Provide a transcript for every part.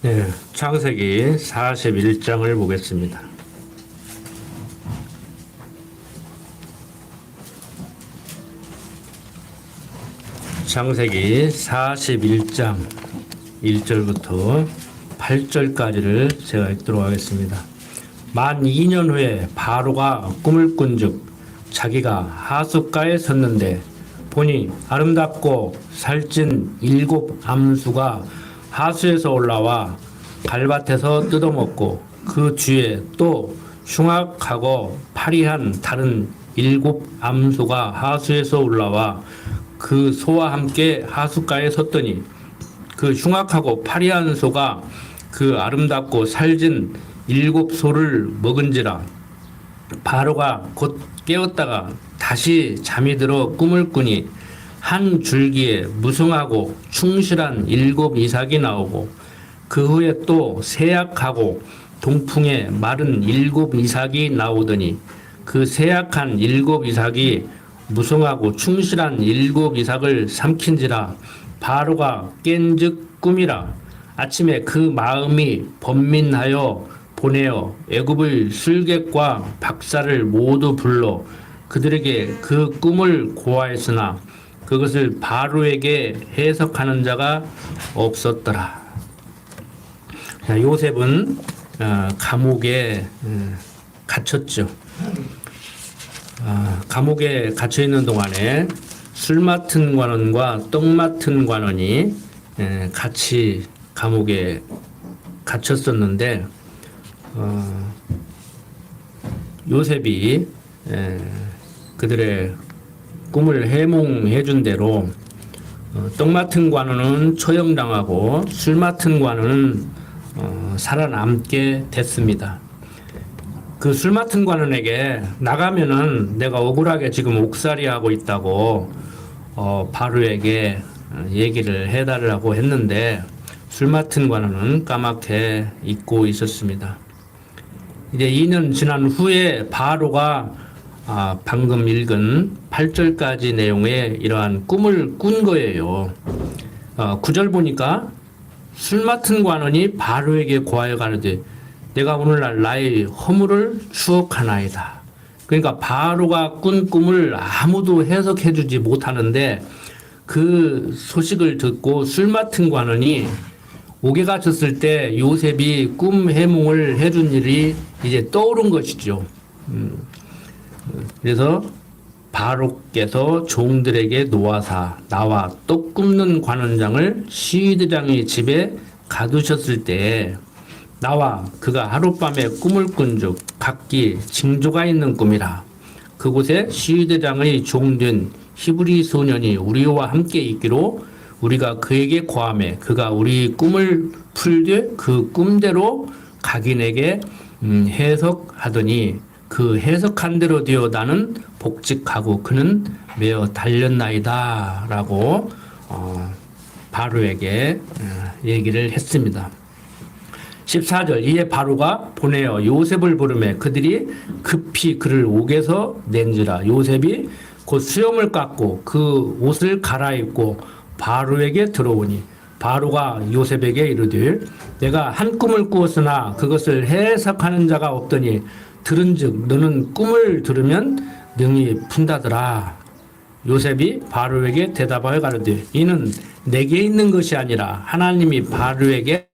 네, 창세기 41장을 보겠습니다. 창세기 41장 1절부터 8절까지를 제가 읽도록 하겠습니다. 만 2년 후에 바로가 꿈을 꾼즉 자기가 하숫가에 섰는데 보니 아름답고 살찐 7 암수가 하수에서 올라와 갈밭에서 뜯어먹고 그 뒤에 또 흉악하고 파리한 다른 7 암소가 하수에서 올라와 그 소와 함께 하숫가에 섰더니 그 흉악하고 파리한 소가 그 아름답고 살진 7 소를 먹은지라. 바로가 곧 깨었다가 다시 잠이 들어 꿈을 꾸니 한 줄기에 무성하고 충실한 7 이삭이 나오고 그 후에 또 세약하고 동풍에 마른 7 이삭이 나오더니 그 세약한 7 이삭이 무성하고 충실한 7 이삭을 삼킨지라. 바로가 깬즉 꿈이라. 아침에 그 마음이 번민하여 보내어 애굽의 술객과 박사를 모두 불러 그들에게 그 꿈을 고하였으나 그것을 바로에게 해석하는 자가 없었더라. 자, 요셉은 감옥에 갇혔죠. 감옥에 갇혀 있는 동안에 술 맡은 관원과 떡 맡은 관원이 같이 감옥에 갇혔었는데 요셉이 그들의 꿈을 해몽해 준 대로 떡 맡은 관원은 처형당하고 술 맡은 관원은 살아남게 됐습니다. 그 술 맡은 관원에게 나가면은 내가 억울하게 지금 옥살이 하고 있다고 바로에게 얘기를 해달라고 했는데 술 맡은 관원은 까맣게 잊고 있었습니다. 이제 2년 지난 후에 바로가 방금 읽은 8절까지 내용의 이러한 꿈을 꾼 거예요. 9절 보니까 술 맡은 관원이 바로에게 고하여 가로되 내가 오늘날 나의 허물을 추억하나이다. 그러니까 바로가 꾼 꿈을 아무도 해석해 주지 못하는데 그 소식을 듣고 술 맡은 관원이 옥에 갇혔을 때 요셉이 꿈 해몽을 해준 일이 이제 떠오른 것이죠. 그래서 바로께서 종들에게 놓아사 나와 떡 굽는 관원장을 시위대장의 집에 가두셨을 때 나와 그가 하룻밤에 꿈을 꾼즉 각기 징조가 있는 꿈이라. 그곳에 시위대장의 종된 히브리 소년이 우리와 함께 있기로 우리가 그에게 고하매 그가 우리 꿈을 풀되 그 꿈대로 각인에게 해석하더니 그 해석한 대로 되어 나는 복직하고 그는 매어 달렸나이다 라고 바로에게 얘기를 했습니다. 14절 이에 바로가 보내어 요셉을 부르매 그들이 급히 그를 옥에서 낸지라. 요셉이 곧 수염을 깎고 그 옷을 갈아입고 바로에게 들어오니 바로가 요셉에게 이르되 내가 한 꿈을 꾸었으나 그것을 해석하는 자가 없더니 들은즉 너는 꿈을 들으면 능히 푼다더라. 요셉이 바로에게 대답하여 가로되 이는 내게 있는 것이 아니라 하나님이 바로에게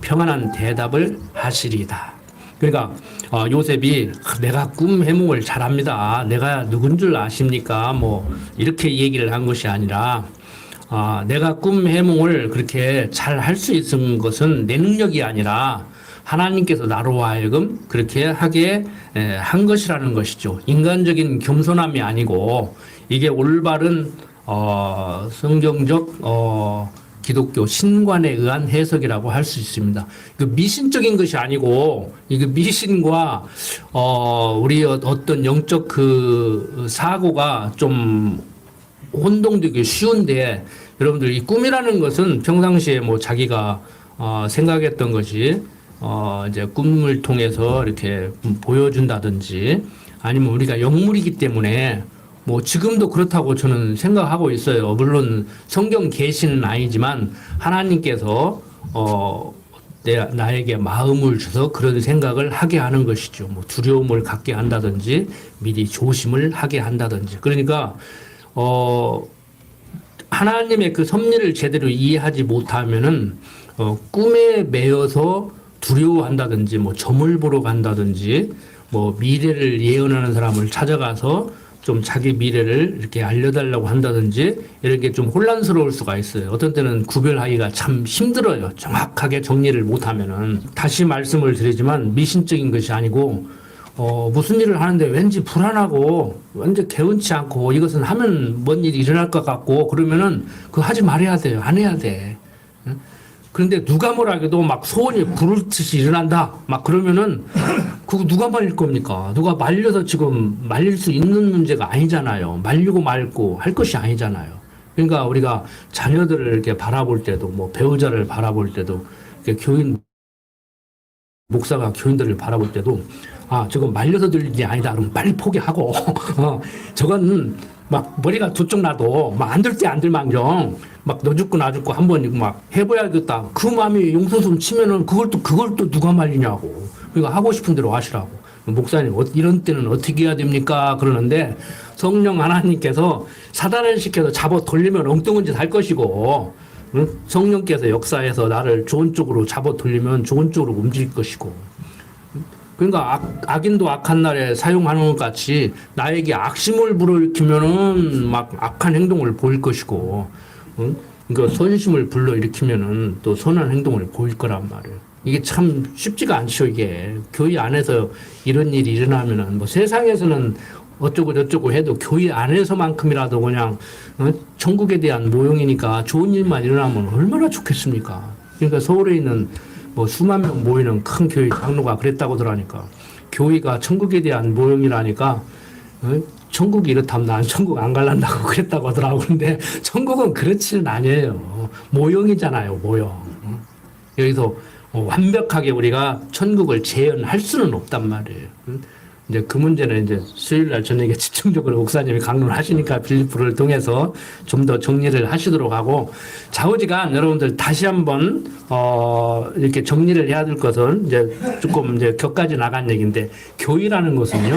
평안한 대답을 하시리이다. 그러니까 요셉이 내가 꿈 해몽을 잘합니다. 내가 누군 줄 아십니까? 뭐 이렇게 얘기를 한 것이 아니라 내가 꿈 해몽을 그렇게 잘 할 수 있은 것은 내 능력이 아니라 하나님께서 나로 하여금 그렇게 하게 한 것이라는 것이죠. 인간적인 겸손함이 아니고 이게 올바른 성경적 기독교 신관에 의한 해석이라고 할 수 있습니다. 그 미신적인 것이 아니고 이게 미신과 우리 어떤 영적 그 사고가 좀 혼동되기 쉬운데 여러분들 이 꿈이라는 것은 평상시에 뭐 자기가 생각했던 것이 이제 꿈을 통해서 이렇게 보여준다든지 아니면 우리가 영물이기 때문에 뭐 지금도 그렇다고 저는 생각하고 있어요. 물론 성경 계시는 아니지만 하나님께서 나에게 마음을 줘서 그런 생각을 하게 하는 것이죠. 뭐 두려움을 갖게 한다든지 미리 조심을 하게 한다든지. 그러니까 하나님의 그 섭리를 제대로 이해하지 못하면은 꿈에 매여서 두려워한다든지 뭐 점을 보러 간다든지 뭐 미래를 예언하는 사람을 찾아가서 좀 자기 미래를 이렇게 알려달라고 한다든지 이런 게 좀 혼란스러울 수가 있어요. 어떤 때는 구별하기가 참 힘들어요. 정확하게 정리를 못하면은. 다시 말씀을 드리지만 미신적인 것이 아니고 무슨 일을 하는데 왠지 불안하고 왠지 개운치 않고 이것은 하면 뭔 일이 일어날 것 같고 그러면은 그거 하지 말아야 돼요. 안 해야 돼. 그런데 누가 뭐라해도 막 소원이 부르듯이 일어난다. 막 그러면은 그거 누가 말릴 겁니까? 누가 말려서 지금 말릴 수 있는 문제가 아니잖아요. 말리고 말고 할 것이 아니잖아요. 그러니까 우리가 자녀들을 이렇게 바라볼 때도 뭐 배우자를 바라볼 때도 이렇게 교인 목사가 교인들을 바라볼 때도 저건 말려서 될 일이 아니다. 그럼 빨리 포기하고 저건 막 머리가 두 쪽 나도 막 안 될 때 안 들망정 막 너 죽고 나 죽고 한번 막 해봐야겠다. 그 마음이 용서숨 치면은 그걸 또 누가 말리냐고. 그러니까 하고 싶은 대로 하시라고. 목사님 이런 때는 어떻게 해야 됩니까? 그러는데 성령 하나님께서 사단을 시켜서 잡아 돌리면 엉뚱한 짓 할 것이고 성령께서 역사해서 나를 좋은 쪽으로 잡아 돌리면 좋은 쪽으로 움직일 것이고 그러니까 악인도 악한 날에 사용하는 것 같이 나에게 악심을 불러일으키면은 막 악한 행동을 보일 것이고, 그러니까 선심을 불러일으키면은 또 선한 행동을 보일 거란 말이에요. 이게 참 쉽지가 않죠, 이게. 교회 안에서 이런 일이 일어나면은 뭐 세상에서는 어쩌고 저쩌고 해도 교회 안에서만큼이라도 그냥 천국에 대한 모형이니까 좋은 일만 일어나면 얼마나 좋겠습니까? 그러니까 서울에 있는 뭐 수만 명 모이는 큰 교회 장로가 그랬다고 들으니까 교회가 천국에 대한 모형이라니까 천국이 이렇다면 난 천국 안 갈란다고 그랬다고 하더라고. 근데 천국은 그렇지는 아니에요. 모형이잖아요, 모형. 여기서 완벽하게 우리가 천국을 재현할 수는 없단 말이에요. 이제 그 문제는 이제 수요일 날 저녁에 집중적으로 목사님이 강론을 하시니까 빌립보를 통해서 좀 더 정리를 하시도록 하고 좌우지간 여러분들 다시 한번 이렇게 정리를 해야 될 것은 이제 조금 이제 격까지 나간 얘기인데 교회라는 것은요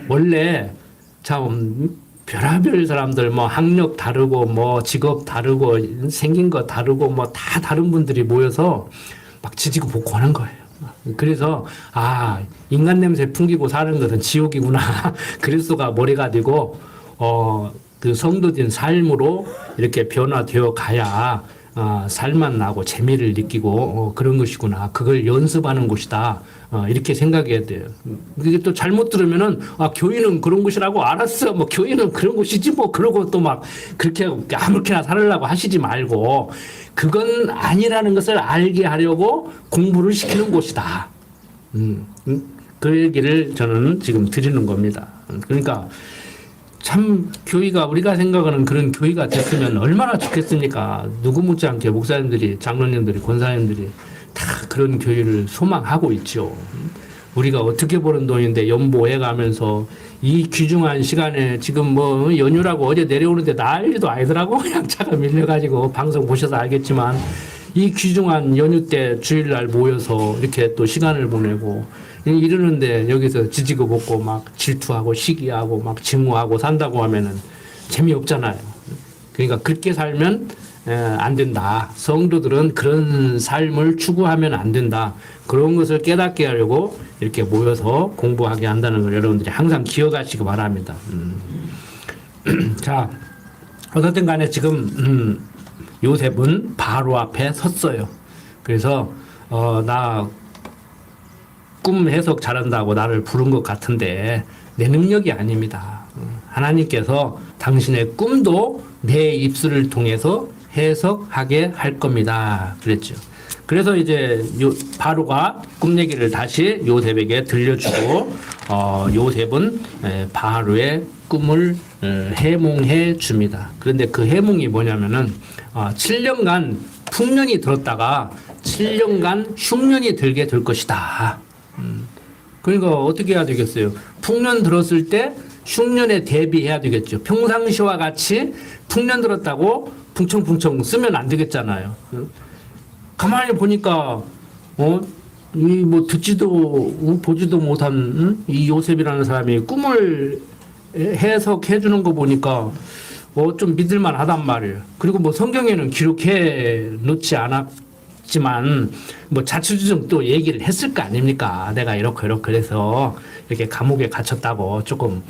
원래 참 별의별 사람들 뭐 학력 다르고 뭐 직업 다르고 생긴 거 다르고 뭐 다 다른 분들이 모여서 막 지지고 볶고 하는 거예요. 그래서 인간 냄새 풍기고 사는 것은 지옥이구나. 그리스도가 머리가 되고 그 성도된 삶으로 이렇게 변화되어 가야 살만 나고 재미를 느끼고 그런 것이구나. 그걸 연습하는 곳이다. 이렇게 생각해야 돼요. 이게 또 잘못 들으면은 교회는 그런 곳이라고 알았어. 뭐 교회는 그런 곳이지 뭐 그러고 또 막 그렇게 아무렇게나 살으려고 하시지 말고 그건 아니라는 것을 알게 하려고 공부를 시키는 곳이다. 그 얘기를 저는 지금 드리는 겁니다. 그러니까 참 교회가 우리가 생각하는 그런 교회가 됐으면 얼마나 좋겠습니까? 누구 못지않게 목사님들이 장로님들이 권사님들이 다 그런 교회를 소망하고 있죠. 우리가 어떻게 버는 돈인데 연보해 가면서 이 귀중한 시간에 지금 뭐 연휴라고 어제 내려오는데 난리도 아니더라고. 그냥 차가 밀려가지고 방송 보셔서 알겠지만 이 귀중한 연휴 때 주일날 모여서 이렇게 또 시간을 보내고 이러는데 여기서 지지고 볶고 막 질투하고 시기하고 막 증오하고 산다고 하면은 재미없잖아요. 그러니까 그렇게 살면 안 된다. 성도들은 그런 삶을 추구하면 안 된다. 그런 것을 깨닫게 하려고 이렇게 모여서 공부하게 한다는 걸 여러분들이 항상 기억하시기 바랍니다. 자, 어쨌든 간에 지금 요셉은 바로 앞에 섰어요. 그래서 나 꿈 해석 잘한다고 나를 부른 것 같은데 내 능력이 아닙니다. 하나님께서 당신의 꿈도 내 입술을 통해서 해석하게 할 겁니다. 그랬죠. 그래서 이제 바로가 꿈 얘기를 다시 요셉에게 들려주고 요셉은 바로의 꿈을 해몽해 줍니다. 그런데 그 해몽이 뭐냐면은 7년간 풍년이 들었다가 7년간 흉년이 들게 될 것이다. 그러니까 어떻게 해야 되겠어요? 풍년 들었을 때 흉년에 대비해야 되겠죠. 평상시와 같이 풍년 들었다고 풍청풍청 쓰면 안 되겠잖아요. 가만히 보니까 이 뭐 듣지도 보지도 못한 이 요셉이라는 사람이 꿈을 해석해 주는 거 보니까 좀 믿을만 하단 말이에요. 그리고 뭐 성경에는 기록해 놓지 않았지만 뭐 자초지종 또 얘기를 했을 거 아닙니까? 내가 이렇게 해서 이렇게 감옥에 갇혔다고 조금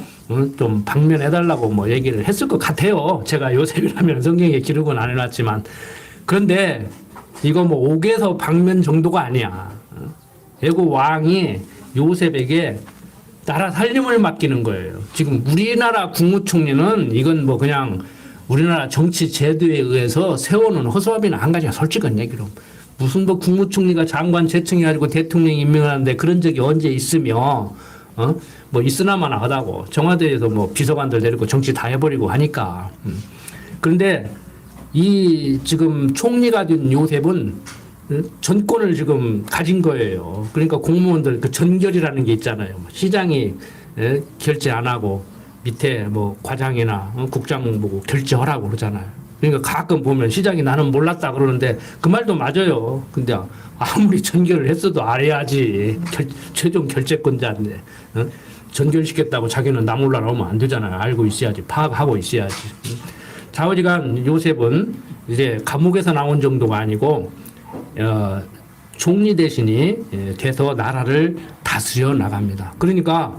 좀 방면해 달라고 뭐 얘기를 했을 것 같아요. 제가 요셉이라면 성경에 기록은 안 해놨지만. 그런데 이거 뭐 옥에서 방면 정도가 아니야. 애국 왕이 요셉에게 나라 살림을 맡기는 거예요. 지금 우리나라 국무총리는 이건 뭐 그냥 우리나라 정치 제도에 의해서 세워놓은 허수아비는 한 가지가 솔직한 얘기로 무슨 뭐 국무총리가 장관 제청해가지고 대통령 임명하는데 그런 적이 언제 있으며 뭐 있으나마나 하다고 청와대에서 뭐 비서관들 데리고 정치 다 해버리고 하니까 그런데 이 지금 총리가 된 요셉은 전권을 지금 가진 거예요. 그러니까 공무원들 그 전결이라는 게 있잖아요. 시장이 결제 안 하고 밑에 뭐 과장이나 국장 보고 결제하라고 그러잖아요. 그러니까 가끔 보면 시장이 나는 몰랐다 그러는데 그 말도 맞아요. 근데 아무리 전결을 했어도 알아야지. 최종 결제권자인데 전결시켰다고 자기는 나 몰라 나오면 안 되잖아요. 알고 있어야지. 파악하고 있어야지. 좌우지간 요셉은 이제 감옥에서 나온 정도가 아니고 총리 대신이 돼서 나라를 다스려 나갑니다. 그러니까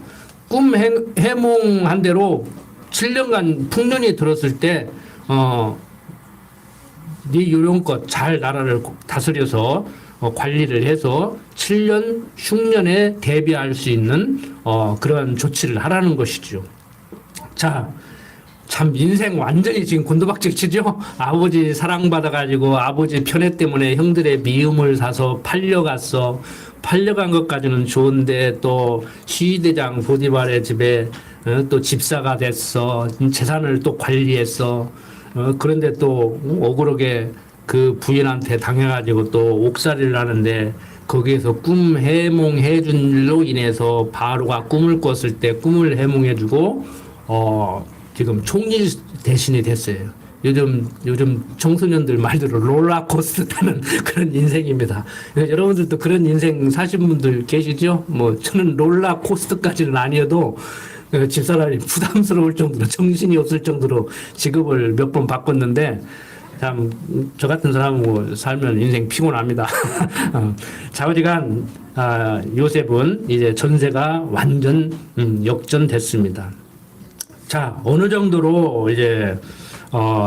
꿈 해몽한 대로 7년간 풍년이 들었을 때 네 요령껏 잘 나라를 다스려서 관리를 해서 7년 흉년에 대비할 수 있는 그런 조치를 하라는 것이죠. 자, 참 인생 완전히 지금 곤두박질 치죠. 아버지 사랑받아가지고 아버지 편애 때문에 형들의 미움을 사서 팔려갔어. 팔려간 것까지는 좋은데 또 시위대장 보디발의 집에 또 집사가 됐어. 재산을 또 관리했어. 그런데 또 억울하게 그 부인한테 당해가지고 또 옥살이를 하는데 거기에서 꿈 해몽해 준 일로 인해서 바로가 꿈을 꿨을 때 꿈을 해몽해주고 지금 총리 대신이 됐어요. 요즘 청소년들 말대로 롤러코스터 타는 그런 인생입니다. 여러분들도 그런 인생 사신 분들 계시죠? 뭐 저는 롤러코스터까지는 아니어도 집사람이 부담스러울 정도로 정신이 없을 정도로 직업을 몇 번 바꿨는데 참 저 같은 사람하고 살면 인생 피곤합니다. 좌우지간 요셉은 이제 전세가 완전 역전됐습니다. 자, 어느 정도로 이제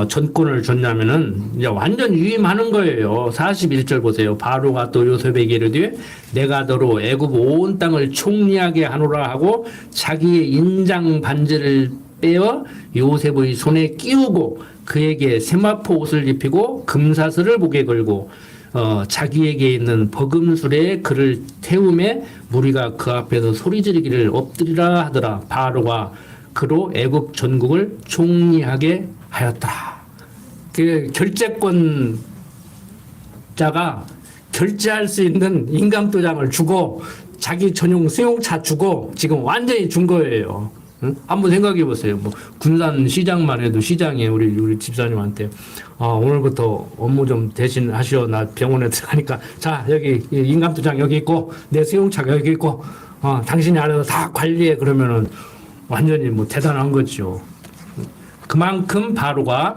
전권을 줬냐면은 이제 완전 위임하는 거예요. 41절 보세요. 바로가 또 요셉에게 이르되 내가 너로 애굽 온 땅을 총리하게 하노라 하고 자기의 인장 반지를 빼어 요셉의 손에 끼우고 그에게 세마포 옷을 입히고 금사슬을 목에 걸고 자기에게 있는 버금술에 그를 태우매 무리가 그 앞에서 소리 지르기를 엎드리라 하더라. 바로가 그로 애굽 전국을 총리하게 하였더라. 그 결제권자가 결제할 수 있는 인감도장을 주고 자기 전용 승용차 주고 지금 완전히 준 거예요. 응? 한번 생각해 보세요. 뭐 군산 시장만 해도 시장에 우리 집사님한테 오늘부터 업무 좀 대신 하시오. 나 병원에 들어가니까 자 여기 인감도장 여기 있고 내 승용차가 여기 있고 당신이 알아서 다 관리해 그러면은 완전히 뭐 대단한 거죠. 그만큼 바로가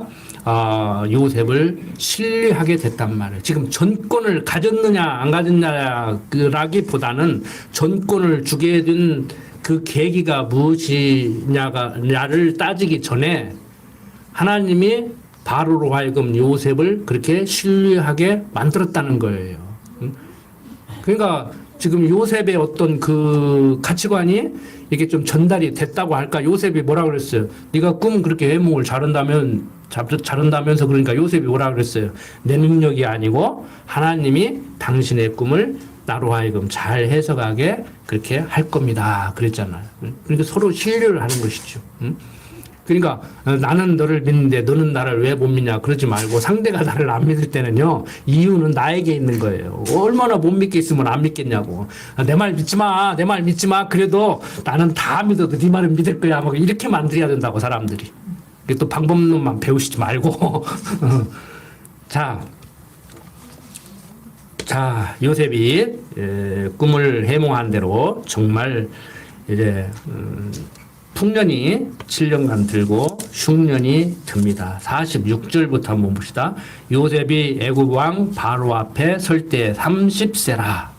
요셉을 신뢰하게 됐단 말이에요. 지금 전권을 가졌느냐 안 가졌냐라기보다는 전권을 주게 된 그 계기가 무엇이냐를 따지기 전에 하나님이 바로로 하여금 요셉을 그렇게 신뢰하게 만들었다는 거예요. 그러니까 지금 요셉의 어떤 그 가치관이 이게 좀 전달이 됐다고 할까? 요셉이 뭐라 그랬어요? 네가 꿈 그렇게 해몽을 잘한다면서 그러니까 요셉이 뭐라 그랬어요? 내 능력이 아니고 하나님이 당신의 꿈을 나로 하여금 잘 해석하게 그렇게 할 겁니다. 그랬잖아요. 그러니까 서로 신뢰를 하는 것이죠. 그러니까 나는 너를 믿는데 너는 나를 왜 못 믿냐 그러지 말고 상대가 나를 안 믿을 때는요 이유는 나에게 있는 거예요. 얼마나 못 믿겠으면 안 믿겠냐고. 내 말 믿지 마, 내 말 믿지 마. 그래도 나는 다 믿어도 네 말은 믿을 거야. 막 이렇게 만들어야 된다고 사람들이. 또 방법론만 배우시지 말고. 자, 자, 요셉이 꿈을 해몽한 대로 정말 이제 풍년이 7년간 들고 흉년이 듭니다. 46절부터 한번 봅시다. 요셉이 애굽 왕 바로 앞에 설 때 30세라.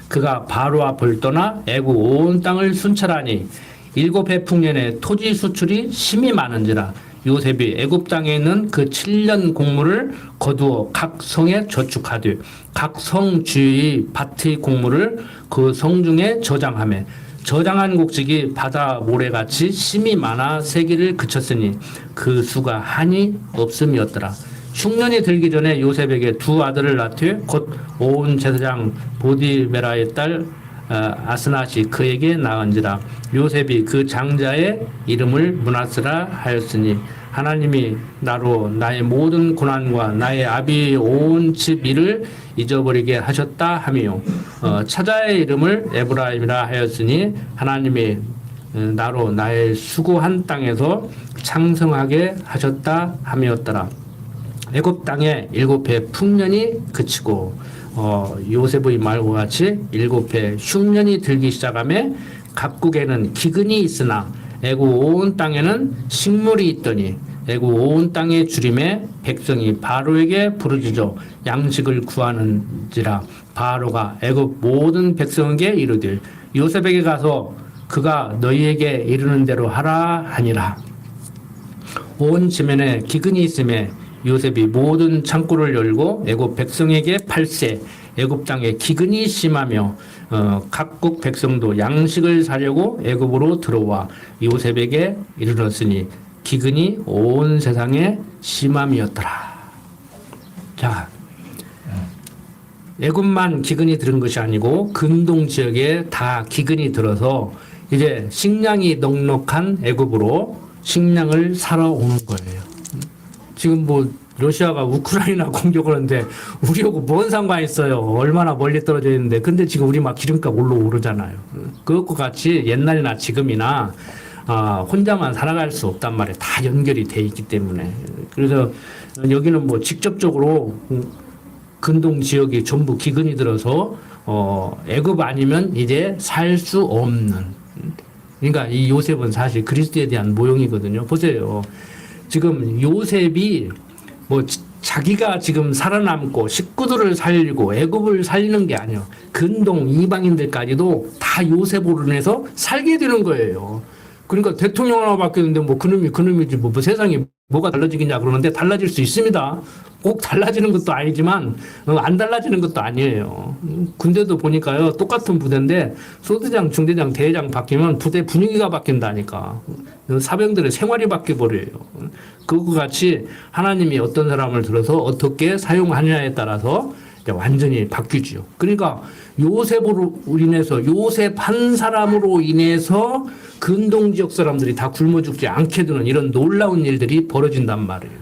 그가 바로 앞을 떠나 애굽 온 땅을 순찰하니 7해 풍년에 토지 수출이 심히 많은지라. 요셉이 애굽 땅에 있는 그 7년 곡물을 거두어 각 성에 저축하되 각 성 주의 밭의 곡물을 그 성 중에 저장하며 저장한 곡식이 바다 모래같이 심이 많아 세기를 그쳤으니 그 수가 한이 없음이었더라. 흉년이 들기 전에 요셉에게 두 아들을 낳되 곧 온 제사장 보디베라의 딸 아스낫이 그에게 낳은지라. 요셉이 그 장자의 이름을 므낫세라 하였으니 하나님이 나로 나의 모든 고난과 나의 아비의 온 집 일을 잊어버리게 하셨다 하며 차자의 이름을 에브라임이라 하였으니 하나님이 나로 나의 수고한 땅에서 창성하게 하셨다 하였더라. 애굽 땅에 7해 풍년이 그치고 요셉의 말과 같이 7해 흉년이 들기 시작하며 각국에는 기근이 있으나 애굽 온 땅에는 식물이 있더니 애굽 온 땅의 주림에 백성이 바로에게 부르짖어 양식을 구하는지라. 바로가 애굽 모든 백성에게 이르되 요셉에게 가서 그가 너희에게 이르는 대로 하라 하니라. 온 지면에 기근이 있음에 요셉이 모든 창고를 열고 애굽 백성에게 팔세. 애굽 땅에 기근이 심하며 각국 백성도 양식을 사려고 애굽으로 들어와 요셉에게 이르렀으니 기근이 온 세상에 심함이었더라. 자, 애굽만 기근이 들은 것이 아니고 근동 지역에 다 기근이 들어서 이제 식량이 넉넉한 애굽으로 식량을 사러 오는 거예요. 지금 뭐 러시아가 우크라이나 공격을 하는데 우리하고 뭔 상관이 있어요. 얼마나 멀리 떨어져 있는데. 근데 지금 우리 막 기름값 올라오르잖아요. 그것과 같이 옛날이나 지금이나 혼자만 살아갈 수 없단 말이에요. 다 연결이 돼 있기 때문에. 그래서 여기는 뭐 직접적으로 근동 지역이 전부 기근이 들어서 애굽 아니면 이제 살 수 없는. 그러니까 이 요셉은 사실 그리스도에 대한 모형이거든요. 보세요. 지금 요셉이 뭐 자기가 지금 살아남고 식구들을 살리고 애굽을 살리는 게 아니에요. 근동 이방인들까지도 다 요셉으로 인해서 살게 되는 거예요. 그러니까 대통령 하나 바뀌었는데 뭐 그놈이지 뭐 세상이 뭐가 달라지겠냐 그러는데 달라질 수 있습니다. 꼭 달라지는 것도 아니지만 안 달라지는 것도 아니에요. 군대도 보니까요 똑같은 부대인데 소대장, 중대장, 대대장 바뀌면 부대 분위기가 바뀐다니까. 사병들의 생활이 바뀌어버려요. 그것과 같이 하나님이 어떤 사람을 들어서 어떻게 사용하느냐에 따라서 완전히 바뀌지요. 그러니까 요셉으로 인해서 요셉 한 사람으로 인해서 근동 지역 사람들이 다 굶어 죽지 않게 되는 이런 놀라운 일들이 벌어진단 말이에요.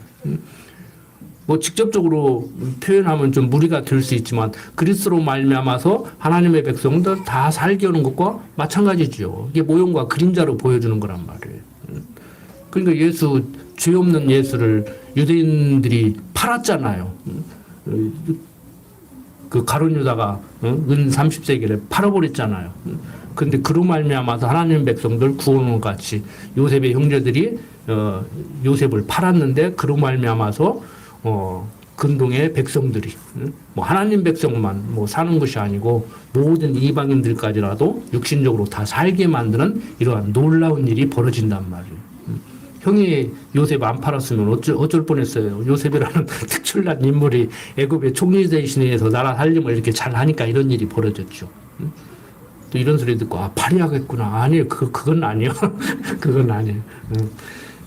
뭐 직접적으로 표현하면 좀 무리가 될 수 있지만 그리스도로 말미암아서 하나님의 백성들 다 살게 하는 것과 마찬가지죠. 이게 모형과 그림자로 보여주는 거란 말이에요. 그러니까 예수 죄 없는 예수를 유대인들이 팔았잖아요. 그 가룟 유다가 은 30세기를 팔아버렸잖아요. 그런데 그로 말미암아서 하나님 백성들 구원과 같이 요셉의 형제들이 요셉을 팔았는데 그로 말미암아서 근동의 백성들이 뭐 하나님 백성만 뭐 사는 것이 아니고 모든 이방인들까지라도 육신적으로 다 살게 만드는 이러한 놀라운 일이 벌어진단 말이에요. 형이 요셉 안 팔았으면 어쩔 뻔했어요. 요셉이라는 특출난 인물이 애굽의 총리 대신해서 나라 살림을 이렇게 잘 하니까 이런 일이 벌어졌죠. 또 이런 소리 듣고 팔아야겠구나. 아니요, 그건 아니요. 그건 아니에요.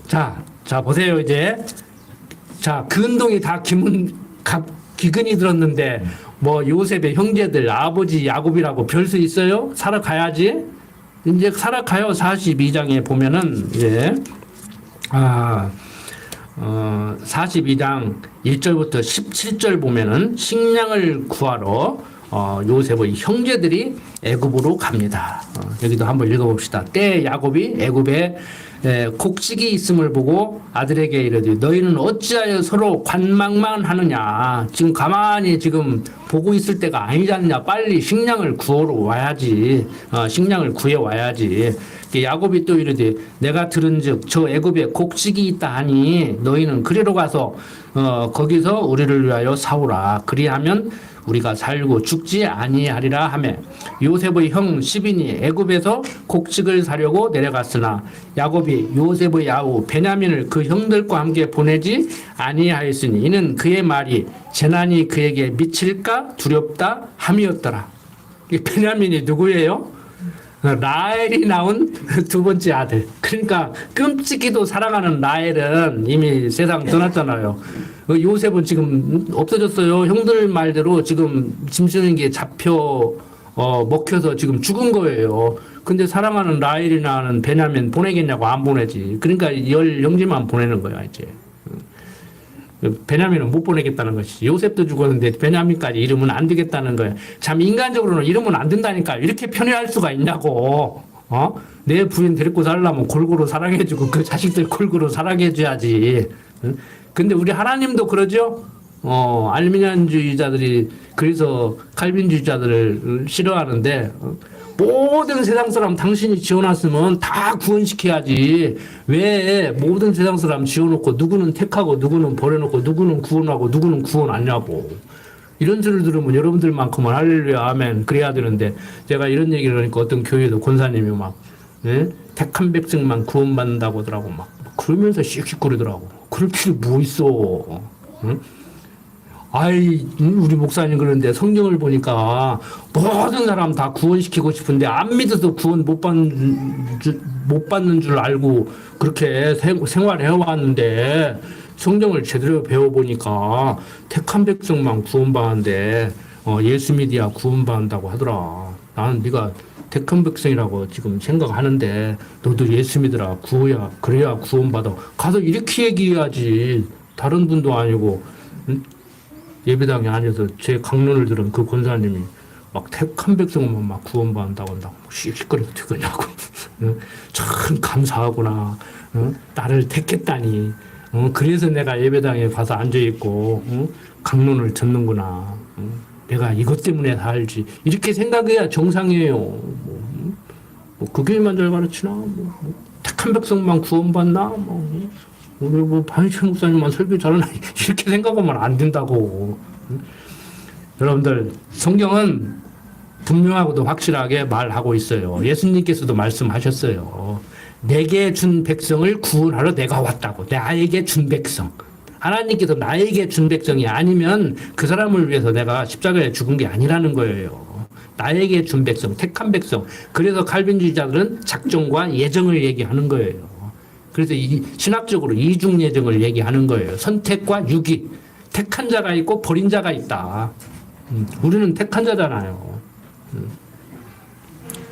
자 보세요 이제. 자, 근동이 다 기근이 들었는데 뭐 요셉의 형제들 아버지 야곱이라고 별 수 있어요? 살아가야지. 이제 살아가요. 42장에 보면은 이제 42장 1절부터 17절 보면은 식량을 구하러 요셉의 형제들이 애굽으로 갑니다. 여기도 한번 읽어봅시다. 때 야곱이 애굽에 곡식이 있음을 보고 아들에게 이르되 너희는 어찌하여 서로 관망만 하느냐. 지금 가만히 지금 보고 있을 때가 아니지 않냐. 빨리 식량을 구하러 와야지. 식량을 구해 와야지. 야곱이 또 이르되 내가 들은즉 저 애굽에 곡식이 있다 하니 너희는 그리로 가서 거기서 우리를 위하여 사오라. 그리하면 우리가 살고 죽지 아니하리라 하매 요셉의 형 시빈이 애굽에서 곡식을 사려고 내려갔으나 야곱이 요셉의 아우 베냐민을 그 형들과 함께 보내지 아니하였으니 이는 그의 말이 재난이 그에게 미칠까 두렵다 함이었더라. 베냐민이 누구예요? 라헬이 낳은 두 번째 아들. 그러니까 끔찍이도 사랑하는 라헬은 이미 세상 떠났잖아요. 요셉은 지금 없어졌어요. 형들 말대로 지금 짐승에게 잡혀 먹혀서 지금 죽은 거예요. 근데 사랑하는 라헬이 낳은 베냐민 보내겠냐고 안 보내지. 그러니까 열 형제만 보내는 거야 이제. 베냐민은 못 보내겠다는 것이지. 요셉도 죽었는데 베냐민까지 이러면 안 되겠다는 거야. 참 인간적으로는 이러면 안 된다니까. 이렇게 편애할 수가 있냐고. 내 부인 데리고 살려면 골고루 사랑해주고 그 자식들 골고루 사랑해줘야지. 근데 우리 하나님도 그러죠. 알미니안주의자들이 그래서 칼빈주의자들을 싫어하는데 모든 세상 사람 당신이 지어놨으면 다 구원시켜야지. 왜 모든 세상 사람 지어놓고 누구는 택하고 누구는 버려놓고 누구는 구원하고 누구는 구원 안 하고. 이런 소리를 들으면 여러분들만큼은 할렐루야 아멘 그래야 되는데 제가 이런 얘기를 하니까 어떤 교회도 권사님이 막 택한 백성만 구원받는다고 하더라고 막 그러면서 씩씩거리더라고. 그럴 필요 뭐 있어. 응? 아이 우리 목사님 그러는데 성경을 보니까 모든 사람 다 구원시키고 싶은데 안 믿어서 구원 못 받는 줄 알고 그렇게 생활해 왔는데 성경을 제대로 배워보니까 택한 백성만 구원받는데 예수 믿어야 구원받는다고 하더라. 나는 네가 택한 백성이라고 지금 생각하는데 너도 예수 믿으라 구해야 그래야 구원받아. 가서 이렇게 얘기해야지. 다른 분도 아니고 예배당에 앉아서 제 강론을 들은 그 권사님이 막 택한 백성만 막 구원받는다고 한다고 씩씩거리고 되겠냐고. 참 감사하구나. 나를 택했다니. 그래서 내가 예배당에 가서 앉아있고 강론을 듣는구나. 내가 이것 때문에 살지. 이렇게 생각해야 정상이에요. 뭐 그 교회만 잘 가르치나? 택한 백성만 구원받나? 우리 뭐 반이철 목사님만 설교 잘하나? 이렇게 생각하면 안 된다고. 여러분들 성경은 분명하고도 확실하게 말하고 있어요. 예수님께서도 말씀하셨어요. 내게 준 백성을 구원하러 내가 왔다고. 나에게 준 백성. 하나님께서 나에게 준 백성이 아니면 그 사람을 위해서 내가 십자가에 죽은 게 아니라는 거예요. 나에게 준 백성, 택한 백성. 그래서 칼빈주의자들은 작정과 예정을 얘기하는 거예요. 그래서 신학적으로 이중 예정을 얘기하는 거예요. 선택과 유기. 택한 자가 있고 버린 자가 있다. 우리는 택한 자잖아요.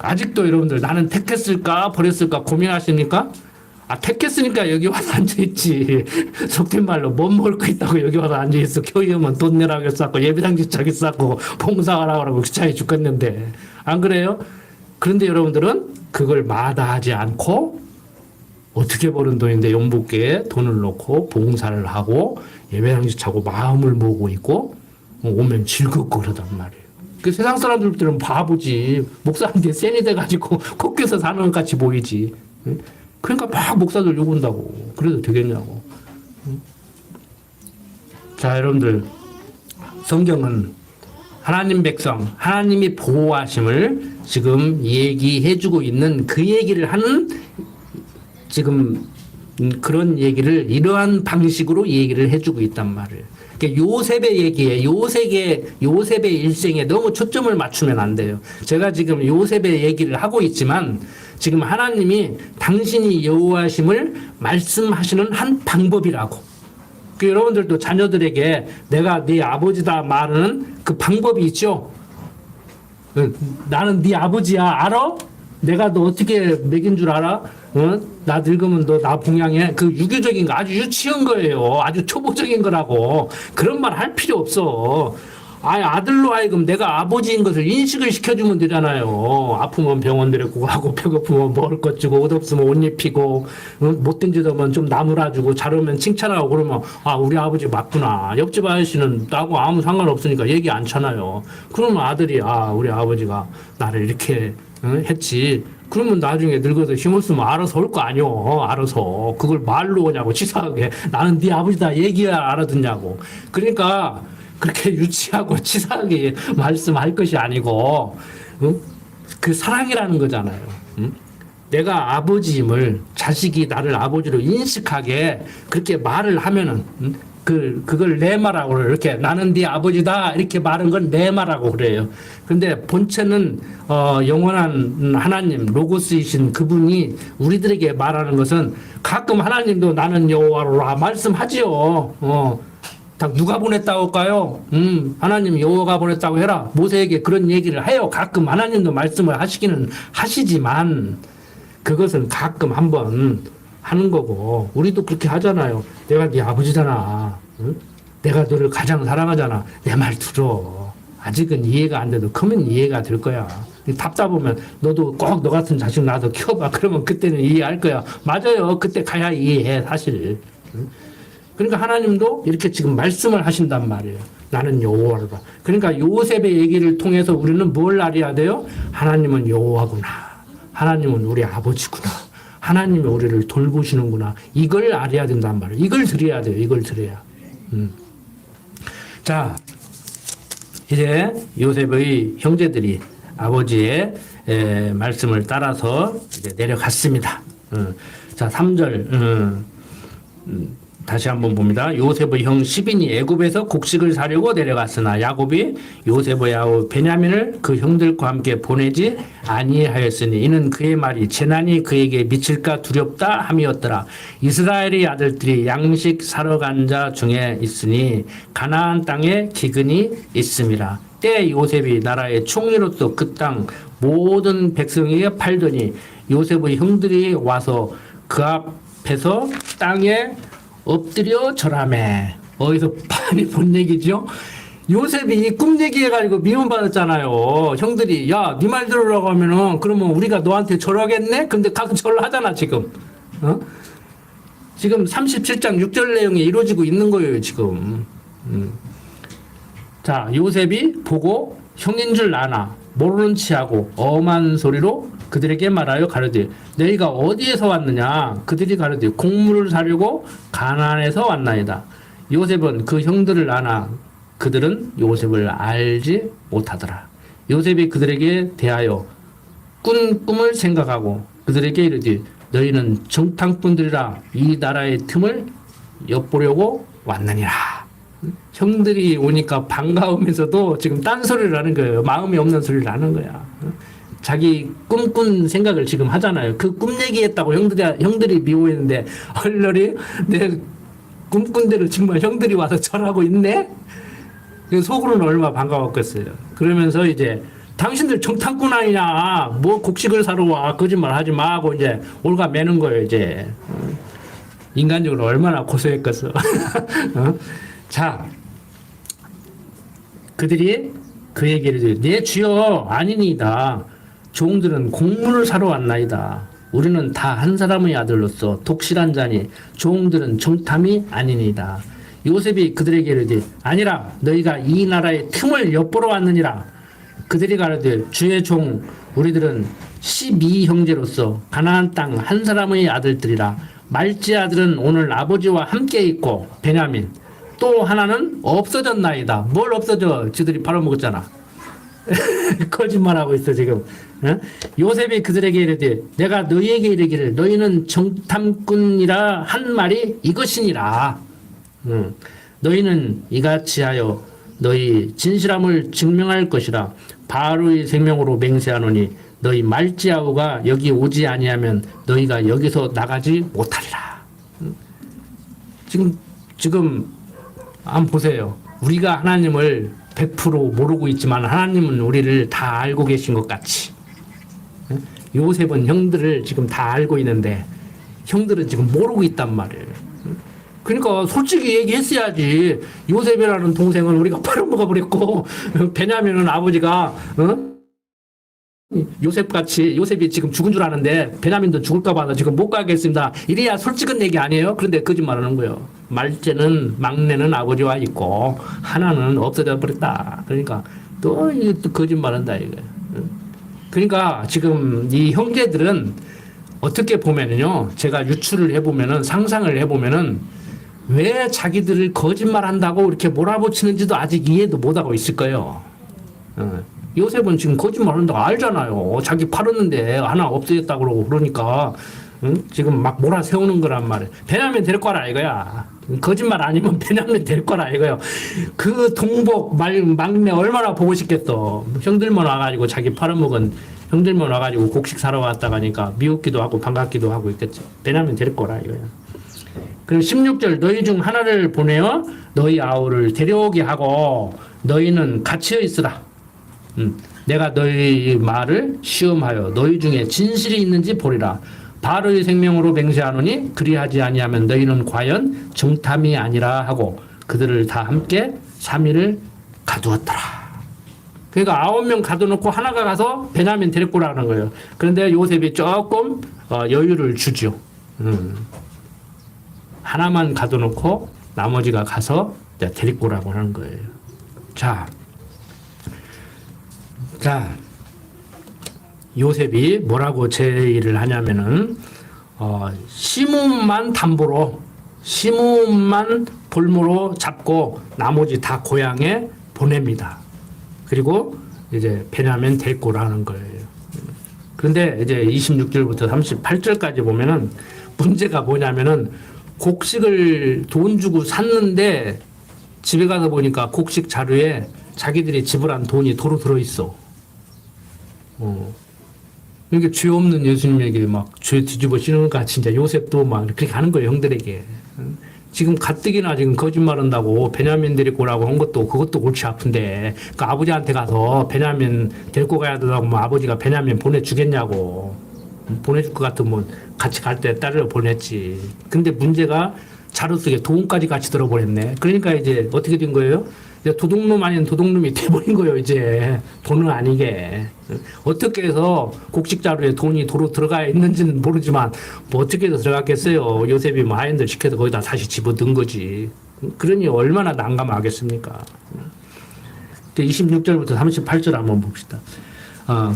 아직도 여러분들 나는 택했을까 버렸을까 고민하십니까? 택했으니까 여기 와서 앉아있지. 속된 말로 못 먹을 거 있다고 여기 와서 앉아있어. 교회 오면 돈 내라고 쌓고 예배당 집착이 쌓고 봉사하라고 귀찮게 죽겠는데. 안 그래요? 그런데 여러분들은 그걸 마다하지 않고 어떻게 버는 돈인데 연복계에 돈을 넣고 봉사를 하고 예배당 집착하고 마음을 모으고 있고 오면 즐겁고 그러단 말이에요. 그 세상 사람들은 바보지. 목사한테 센이 돼가지고 콧겨서 사는 것 같이 보이지. 그러니까 막 목사들 욕한다고. 그래도 되겠냐고. 자, 여러분들. 성경은 하나님 백성, 하나님이 보호하심을 지금 얘기해주고 있는 그 얘기를 하는 지금 그런 얘기를 이러한 방식으로 얘기를 해주고 있단 말이에요. 요셉의 얘기에 요셉의 일생에 너무 초점을 맞추면 안 돼요. 제가 지금 요셉의 얘기를 하고 있지만 지금 하나님이 당신이 여호와심을 말씀하시는 한 방법이라고. 여러분들도 자녀들에게 내가 네 아버지다 말하는 그 방법이 있죠. 나는 네 아버지야 알아? 내가 너 어떻게 먹인 줄 알아? 나 늙으면 너 나 봉양해. 그 유교적인 거 아주 유치한 거예요. 아주 초보적인 거라고. 그런 말 할 필요 없어. 아니, 아들로 하여금 내가 아버지인 것을 인식을 시켜주면 되잖아요. 아프면 병원 데리고 가고, 배고프면 먹을 것 주고, 옷없으면 옷 입히고, 못된 짓 하면 좀 나무라주고, 잘하면 칭찬하고, 그러면, 아, 우리 아버지 맞구나. 옆집 아저씨는 나하고 아무 상관없으니까 얘기 안 쳐나요. 그러면 아들이, 아, 우리 아버지가 나를 이렇게 했지. 그러면 나중에 늙어서 힘없으면 알아서 올 거 아니오. 알아서. 그걸 말로 오냐고, 치사하게. 나는 네 아버지다 얘기해야 알아듣냐고. 그러니까, 그렇게 유치하고 치사하게 말씀할 것이 아니고, 그 사랑이라는 거잖아요. 내가 아버지임을 자식이 나를 아버지로 인식하게 그렇게 말을 하면은, 그걸 내 말하고 그래요. 이렇게 나는 네 아버지다 이렇게 말한 건 내 말하고 그래요. 근데 본체는 영원한 하나님 로고스이신 그분이 우리들에게 말하는 것은 가끔 하나님도 나는 여호와로라 말씀하지요. 누가 보냈다고 할까요? 하나님 여호와가 보냈다고 해라. 모세에게 그런 얘기를 해요. 가끔 하나님도 말씀을 하시기는 하시지만 그것은 가끔 한번 하는 거고 우리도 그렇게 하잖아요. 내가 네 아버지잖아. 응? 내가 너를 가장 사랑하잖아. 내 말 들어. 아직은 이해가 안 돼도 크면 이해가 될 거야. 답답하면 너도 꼭 너 같은 자식 낳아서 키워봐. 그러면 그때는 이해할 거야. 맞아요. 그때 가야 이해해 사실. 응? 그러니까 하나님도 이렇게 지금 말씀을 하신단 말이에요. 나는 여호와로다. 그러니까 요셉의 얘기를 통해서 우리는 뭘 알아야 돼요? 하나님은 여호와구나. 하나님은 우리 아버지구나. 하나님이 우리를 돌보시는구나. 이걸 알아야 된단 말이에요. 이걸 드려야 돼요. 이걸 드려야. 자, 이제 요셉의 형제들이 아버지의 말씀을 따라서 이제 내려갔습니다. 자, 3절. 다시 한번 봅니다. 요셉의 형 시빈이 애굽에서 곡식을 사려고 내려갔으나 야곱이 요셉의 아우 베냐민을 그 형들과 함께 보내지 아니하였으니 이는 그의 말이 재난이 그에게 미칠까 두렵다 함이었더라. 이스라엘의 아들들이 양식 사러 간 자 중에 있으니 가나안 땅에 기근이 있음이라. 때 요셉이 나라의 총리로서 그 땅 모든 백성에게 팔더니 요셉의 형들이 와서 그 앞에서 땅에 엎드려 절하매. 어디서 많이 본 얘기죠? 요셉이 꿈 얘기해가지고 미움받았잖아요. 형들이 야, 네 말 들으라고 하면은 그러면 우리가 너한테 절하겠네? 근데 가서 절하잖아 지금. 지금 37장 6절 내용이 이루어지고 있는 거예요 지금. 자, 요셉이 보고 형인 줄 아나 모르는 체하고 엄한 소리로 그들에게 말하여 가르되 너희가 어디에서 왔느냐. 그들이 가르되 곡물을 사려고 가나안에서 왔나이다. 요셉은 그 형들을 아나 그들은 요셉을 알지 못하더라. 요셉이 그들에게 대하여 꾼 꿈을 생각하고 그들에게 이르되 너희는 정탐꾼들이라 이 나라의 틈을 엿보려고 왔느니라. 형들이 오니까 반가우면서도 지금 딴소리를 하는 거예요. 마음이 없는 소리를 하는 거야. 자기 꿈꾼 생각을 지금 하잖아요. 그 꿈 얘기했다고 형들이 미워했는데 얼른 내 꿈꾼 대로 정말 형들이 와서 절하고 있네? 속으로는 얼마나 반가웠겠어요. 그러면서 이제 당신들 정탐꾼 아니냐? 뭐 곡식을 사러 와? 거짓말 하지 마 하고 이제 올가 매는 거예요. 이제 인간적으로 얼마나 고소했겠어. 자, 그들이 그 얘기를 내 주여 아니니이다. 종들은 곡물을 사러 왔나이다. 우리는 다 한 사람의 아들로서 독실한 자니 종들은 정탐이 아니니이다. 요셉이 그들에게 이르되 아니라 너희가 이 나라의 틈을 엿보러 왔느니라. 그들이 가로되 주의 종 우리들은 12형제로서 가나안 땅 한 사람의 아들들이라. 말지 아들은 오늘 아버지와 함께 있고 베냐민 또 하나는 없어졌나이다. 뭘 없어져? 지들이 팔아먹었잖아. 거짓말하고 있어 지금. 요셉이 그들에게 이르되 내가 너희에게 이르기를 너희는 정탐꾼이라 한 말이 이것이니라. 너희는 이같이 하여 너희 진실함을 증명할 것이라. 바로의 생명으로 맹세하노니 너희 말지아우가 여기 오지 아니하면 너희가 여기서 나가지 못하리라. 지금 한번 보세요. 우리가 하나님을 100% 모르고 있지만 하나님은 우리를 다 알고 계신 것 같이. 요셉은 형들을 지금 다 알고 있는데 형들은 지금 모르고 있단 말이에요. 그러니까 솔직히 얘기했어야지. 요셉이라는 동생은 우리가 팔아먹어 버렸고 베냐민은 아버지가 요셉이 지금 죽은 줄 아는데 베냐민도 죽을까 봐 지금 못 가겠습니다. 이래야 솔직한 얘기 아니에요? 그런데 거짓말하는 거예요. 막내는 아버지와 있고 하나는 없어져 버렸다. 그러니까 또 거짓말한다 이거예요. 그러니까 지금 이 형제들은 어떻게 보면은요, 제가 유추를 해보면은, 상상을 해보면은, 왜 자기들을 거짓말한다고 이렇게 몰아붙이는지도 아직 이해도 못하고 있을 거예요. 요셉은 지금 거짓말한다고 알잖아요. 자기 팔았는데 하나 없어졌다고 그러고 그러니까 지금 막 몰아세우는 거란 말이에요. 베냐민 될 거라 이거야. 거짓말 아니면 베냐민 될 거라 이거요. 그 동복 막내 얼마나 보고 싶겠어. 형들만 와가지고 자기 팔아먹은 형들만 와가지고 곡식 사러 왔다 가니까 미웃기도 하고 반갑기도 하고 있겠지. 베냐민 될 거라 이거야. 그리고 16절 너희 중 하나를 보내어 너희 아우를 데려오게 하고 너희는 갇혀 있으라. 내가 너희 말을 시험하여 너희 중에 진실이 있는지 보리라. 바로의 생명으로 맹세하노니 그리하지 아니하면 너희는 과연 정탐이 아니라 하고 그들을 다 함께 3일을 가두었더라. 그러니까 9명 가둬놓고 하나가 가서 베냐민 데리고 오라는 거예요. 그런데 요셉이 조금 여유를 주죠. 하나만 가둬놓고 나머지가 가서 데리고 오라고 하는 거예요. 자, 요셉이 뭐라고 제의를 하냐면은 시므만 담보로 시므만 볼모로 잡고 나머지 다 고향에 보냅니다. 그리고 이제 베냐민 데리고 오라는 거예요. 그런데 이제 26절부터 38절까지 보면은 문제가 뭐냐면은 곡식을 돈 주고 샀는데 집에 가서 보니까 곡식 자루에 자기들이 지불한 돈이 도로 들어있어. 이게 죄 없는 예수님에게 막 죄 뒤집어 씌우니까 진짜 요셉도 막 그렇게 하는 거예요, 형들에게. 지금 가뜩이나 지금 거짓말한다고 베냐민 데리고 오라고 한 것도 그것도 골치 아픈데 그 아버지한테 가서 베냐민 데리고 가야 된다고 뭐 아버지가 베냐민 보내주겠냐고. 보내줄 것 같으면 같이 갈 때 딸을 보냈지. 근데 문제가 자루 속에 돈까지 같이 들어버렸네. 그러니까 이제 어떻게 된 거예요? 이제 도둑놈 아닌 도둑놈이 돼버린 거예요, 이제. 돈은 아니게. 어떻게 해서 곡식 자루에 돈이 도로 들어가 있는지는 모르지만, 뭐 어떻게 해서 들어갔겠어요. 요셉이 뭐 하인들 시켜서 거기다 다시 집어든 거지. 그러니 얼마나 난감하겠습니까. 26절부터 38절 한번 봅시다.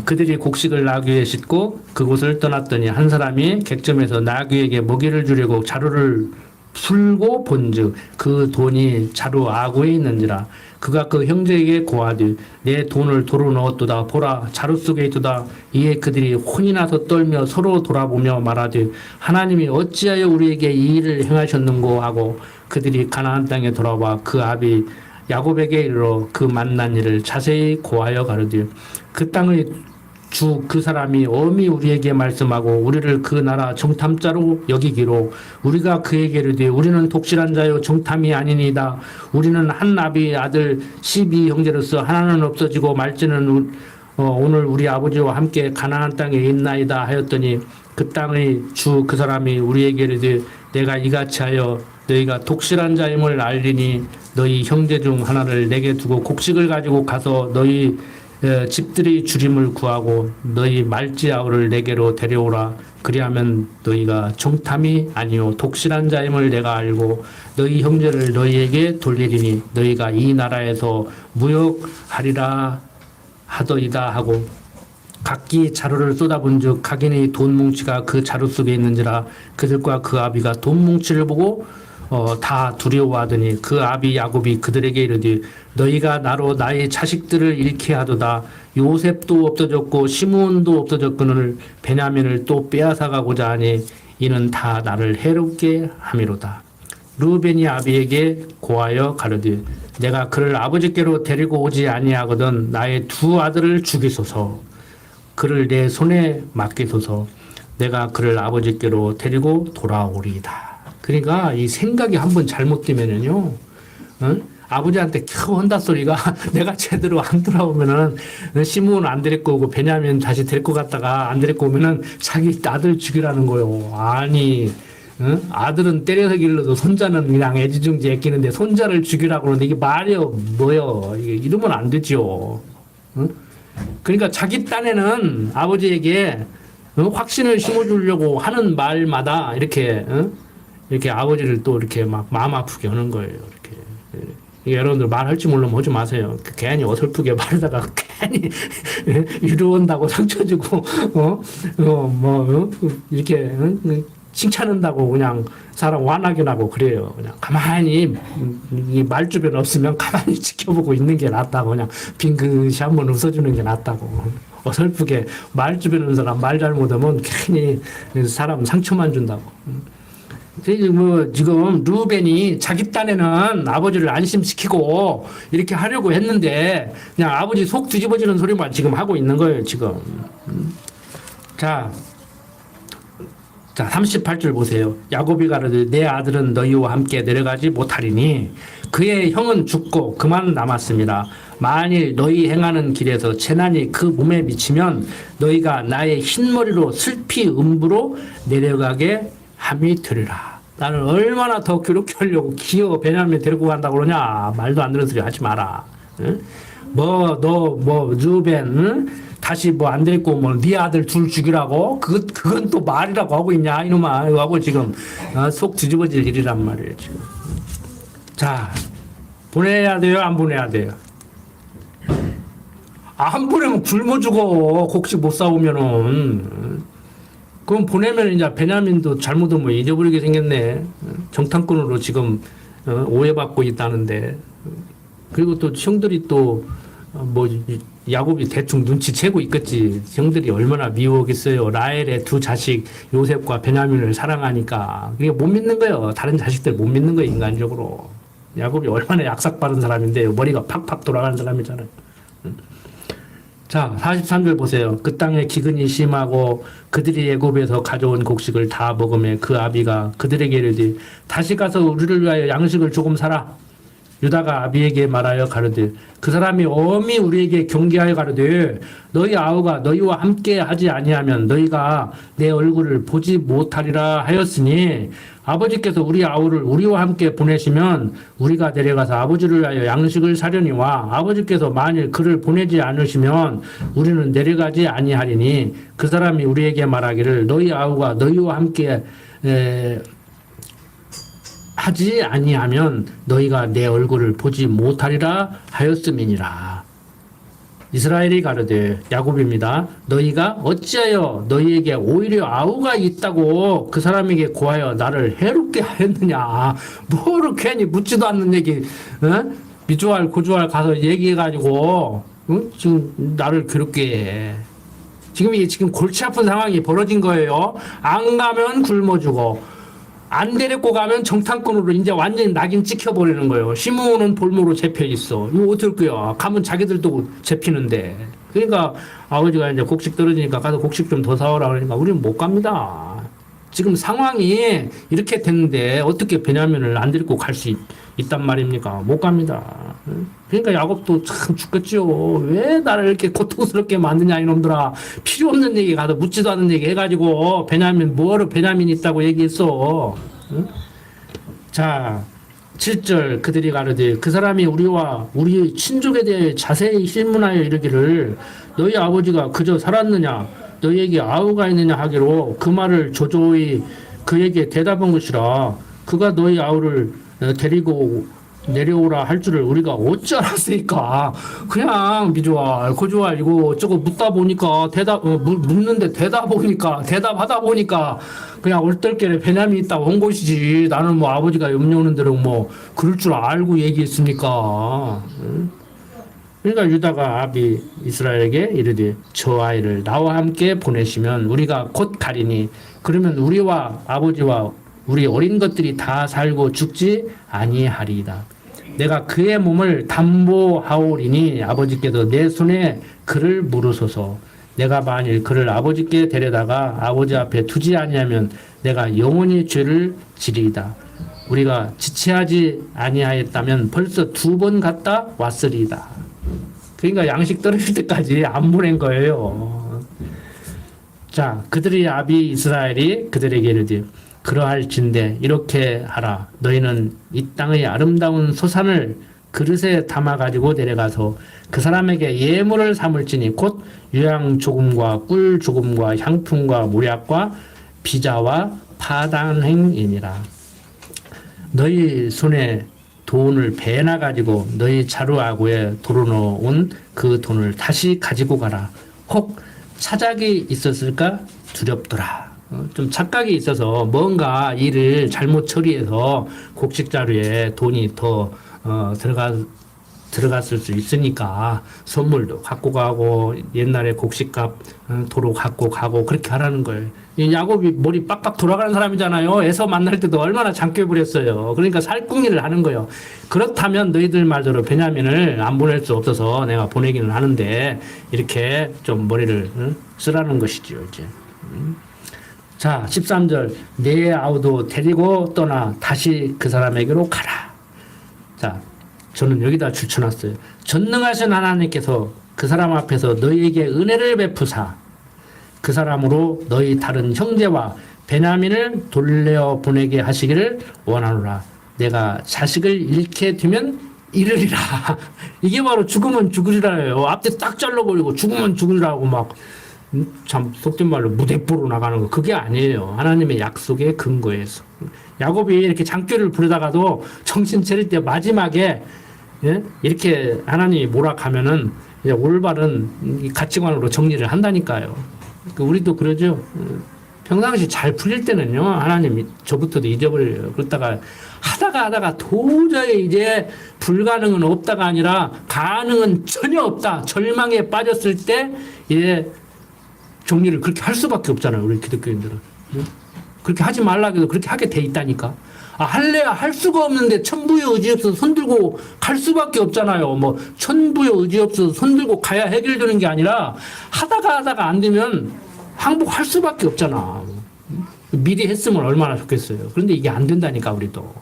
그들이 곡식을 나귀에 싣고 그곳을 떠났더니 한 사람이 객점에서 나귀에게 먹이를 주려고 자루를 풀고 본즉 그 돈이 자루 아구에 있는지라. 그가 그 형제에게 고하되 내 돈을 도로 넣었도다. 보라 자루 속에 있도다. 이에 그들이 혼이 나서 떨며 서로 돌아보며 말하되 하나님이 어찌하여 우리에게 이 일을 행하셨는고 하고 그들이 가나안 땅에 돌아와 그 아비 야곱에게 이르러 그 만난 일을 자세히 고하여 가르되 그 땅의 주 그 사람이 엄히 우리에게 말씀하고 우리를 그 나라 정탐자로 여기기로 우리가 그에게 이르되 우리는 독실한 자요 정탐이 아니니이다. 우리는 한 아비 아들 12형제로서 하나는 없어지고 말지는 오늘 우리 아버지와 함께 가나안 땅에 있나이다 하였더니 그 땅의 주 그 사람이 우리에게 이르되 내가 이같이 하여 너희가 독실한 자임을 알리니 너희 형제 중 하나를 내게 두고 곡식을 가지고 가서 너희 집들이 주림을 구하고 너희 말지아우를 내게로 데려오라. 그리하면 너희가 정탐이 아니요 독실한 자임을 내가 알고 너희 형제를 너희에게 돌리리니 너희가 이 나라에서 무역하리라 하더이다 하고 각기 자루를 쏟아본즉 각인의 돈 뭉치가 그 자루 속에 있는지라. 그들과 그 아비가 돈 뭉치를 보고 다 두려워하더니 그 아비 야곱이 그들에게 이르되 너희가 나로 나의 자식들을 잃게 하도다. 요셉도 없어졌고 시므온도 없어졌거늘 베냐민을 또 빼앗아가고자 하니 이는 다 나를 해롭게 함이로다. 르우벤이 아비에게 고하여 가르되 내가 그를 아버지께로 데리고 오지 아니하거든 나의 두 아들을 죽이소서. 그를 내 손에 맡기소서. 내가 그를 아버지께로 데리고 돌아오리이다. 그러니까 이 생각이 한번 잘못되면은요, 아버지한테 겨우 한다 소리가 내가 제대로 안 돌아오면은 시므온 안 데리고 오고 베냐민 다시 데리고 갔다가 안 데리고 오면은 자기 아들 죽이라는 거요. 아니 아들은 때려서 길러도 손자는 그냥 애지중지 애끼는데 손자를 죽이라고 그러는데 이게 말이요 뭐요? 이게 이러면 안 되죠. 그러니까 자기 딴에는 아버지에게 확신을 심어주려고 하는 말마다 이렇게 이렇게 아버지를 또 이렇게 막 마음 아프게 하는 거예요. 이렇게. 여러분들 말할 줄 모르면 하지 마세요. 괜히 어설프게 말하다가 괜히 위로한다고 상처 주고 이렇게 칭찬한다고 그냥 사람 화나게 나고 그래요. 그냥 가만히 이 말주변 없으면 가만히 지켜보고 있는 게 낫다고 그냥 빙긋이 한번 웃어주는 게 낫다고. 어설프게 말주변 없는 사람 말 잘못하면 괜히 사람 상처만 준다고. 지금 루벤이 자기 딴에는 아버지를 안심시키고 이렇게 하려고 했는데 그냥 아버지 속 뒤집어지는 소리만 지금 하고 있는 거예요, 지금. 자, 38절 보세요. 야곱이 가로되 내 아들은 너희와 함께 내려가지 못하리니 그의 형은 죽고 그만 남았습니다. 만일 너희 행하는 길에서 재난이 그 몸에 미치면 너희가 나의 흰머리로 슬피 음부로 내려가게 함이 되리라. 나는 얼마나 더 괴롭게 하려고 기어 베냐민 데리고 간다고 그러냐. 말도 안 되는 소리 하지 마라. 루벤 다시 안 데리고 네 아들 둘 죽이라고 그건 또 말이라고 하고 있냐 이놈아. 이거 하고 지금 속 뒤집어질 일이란 말이에요 지금. 자, 보내야 돼요 안 보내야 돼요? 안 보내면 굶어 죽어. 곡식 못 싸우면은. 그럼 보내면 이제 베냐민도 잘못하면 잊어버리게 생겼네. 정탐꾼으로 지금 오해받고 있다는데. 그리고 또 형들이 또 야곱이 대충 눈치채고 있겠지. 형들이 얼마나 미워하겠어요. 라헬의 두 자식 요셉과 베냐민을 사랑하니까. 그게 못 믿는 거예요. 다른 자식들 못 믿는 거예요, 인간적으로. 야곱이 얼마나 약삭빠른 사람인데 머리가 팍팍 돌아가는 사람이잖아요. 자, 43절 보세요. 그 땅에 기근이 심하고 그들이 애굽에서 가져온 곡식을 다 먹으며 그 아비가 그들에게 이르되 다시 가서 우리를 위하여 양식을 조금 사라. 유다가 아비에게 말하여 가로되 그 사람이 엄히 우리에게 경계하여 가로되 너희 아우가 너희와 함께 하지 아니하면 너희가 내 얼굴을 보지 못하리라 하였으니 아버지께서 우리 아우를 우리와 함께 보내시면 우리가 내려가서 아버지를 위하여 양식을 사려니와 아버지께서 만일 그를 보내지 않으시면 우리는 내려가지 아니하리니 그 사람이 우리에게 말하기를 너희 아우가 너희와 함께 하지 아니하면 너희가 내 얼굴을 보지 못하리라 하였음이니라. 이스라엘이 가로되 야곱입니다. 너희가 어찌하여 너희에게 오히려 아우가 있다고 그 사람에게 고하여 나를 해롭게 하였느냐. 뭐를 괜히 묻지도 않는 얘기 미주알 고주알 가서 얘기해가지고 지금 나를 괴롭게 해. 이게 지금 골치 아픈 상황이 벌어진 거예요. 안 가면 굶어 죽어. 안 데리고 가면 정탐꾼으로 이제 완전히 낙인 찍혀버리는 거예요. 시므온은 볼모로 잡혀 있어. 이거 어떨 거야? 가면 자기들도 잡히는데. 그러니까 아버지가 이제 곡식 떨어지니까 가서 곡식 좀 더 사오라 그러니까 우리는 못 갑니다. 지금 상황이 이렇게 됐는데 어떻게 베냐민을 안 데리고 갈 수 있단 말입니까? 못 갑니다. 그러니까 야곱도 참 죽겠죠. 왜 나를 이렇게 고통스럽게 만드냐 이놈들아. 필요 없는 얘기 가서 묻지도 않은 얘기 해가지고 베냐민 뭐하러 베냐민 있다고 얘기했어. 자 7절 그들이 가로되 그 사람이 우리와 우리 친족에 대해 자세히 실문하여 이르기를 너희 아버지가 그저 살았느냐 너희에게 아우가 있느냐 하기로 그 말을 조조히 그에게 대답한 것이라. 그가 너희 아우를 데리고 내려오라 할 줄을 우리가 어찌 알았으니까. 그냥 미주알 고주알 이거 어쩌고 묻다 보니까 묻는데 대답하다 보니까 그냥 얼떨결에 베냐민 있다고 한 것이지. 나는 아버지가 염려하는 대로 그럴 줄 알고 얘기했습니까. 그러니까 유다가 아비 이스라엘에게 이르되 저 아이를 나와 함께 보내시면 우리가 곧 가리니 그러면 우리와 아버지와 우리 어린 것들이 다 살고 죽지 아니하리이다. 내가 그의 몸을 담보하오리니 아버지께서 내 손에 그를 물으소서. 내가 만일 그를 아버지께 데려다가 아버지 앞에 두지 아니하면 내가 영원히 죄를 지리이다. 우리가 지체하지 아니하였다면 벌써 2번 갔다 왔으리이다. 그러니까 양식 떨어질 때까지 안 보낸 거예요. 자, 그들의 아비 이스라엘이 그들에게 이르되 그러할진대 이렇게 하라. 너희는 이 땅의 아름다운 소산을 그릇에 담아가지고 내려가서 그 사람에게 예물을 삼을지니 곧 유향 조금과 꿀 조금과 향품과 모략과 비자와 파단행이니라. 너희 손에 돈을 배나 가지고 너희 자루아구에 돌아놓은 그 돈을 다시 가지고 가라. 혹 차작이 있었을까 두렵더라. 좀 착각이 있어서 뭔가 일을 잘못 처리해서 곡식자루에 돈이 더 들어갔을 수 있으니까 선물도 갖고 가고 옛날에 곡식값 도로 갖고 가고 그렇게 하라는 거예요. 이 야곱이 머리 빡빡 돌아가는 사람이잖아요. 에서 만날 때도 얼마나 장교 부렸어요. 그러니까 살궁리를 하는 거예요. 그렇다면 너희들 말대로 베냐민을 안 보낼 수 없어서 내가 보내기는 하는데 이렇게 좀 머리를 쓰라는 것이죠. 이제. 자 13절 내 아우도 데리고 떠나 다시 그 사람에게로 가라. 자 저는 여기다 줄쳐놨어요. 전능하신 하나님께서 그 사람 앞에서 너희에게 은혜를 베푸사 그 사람으로 너희 다른 형제와 베냐민을 돌려 보내게 하시기를 원하노라. 내가 자식을 잃게 되면 잃으리라. 이게 바로 죽으면 죽으리라예요. 앞에 딱 잘라버리고 죽으면 죽으리라고 막 참 속된 말로 무대포로 나가는 거 그게 아니에요. 하나님의 약속의 근거에서 야곱이 이렇게 장교를 부르다가도 정신 차릴 때 마지막에 예? 이렇게 하나님이 몰아가면은 이제 올바른 가치관으로 정리를 한다니까요. 우리도 그러죠. 평상시 잘 풀릴 때는요, 하나님이 저부터도 잊어버려요. 그러다가 하다가 도저히 이제 불가능은 없다가 아니라 가능은 전혀 없다. 절망에 빠졌을 때 이제 정리를 그렇게 할 수밖에 없잖아요. 우리 기독교인들은. 그렇게 하지 말라고 해도 그렇게 하게 돼 있다니까. 할래야 할 수가 없는데 천부의 의지 없어서 손들고 갈 수밖에 없잖아요. 뭐 천부의 의지 없어서 손들고 가야 해결되는 게 아니라 하다가 안 되면 항복할 수밖에 없잖아. 미리 했으면 얼마나 좋겠어요. 그런데 이게 안 된다니까 우리도.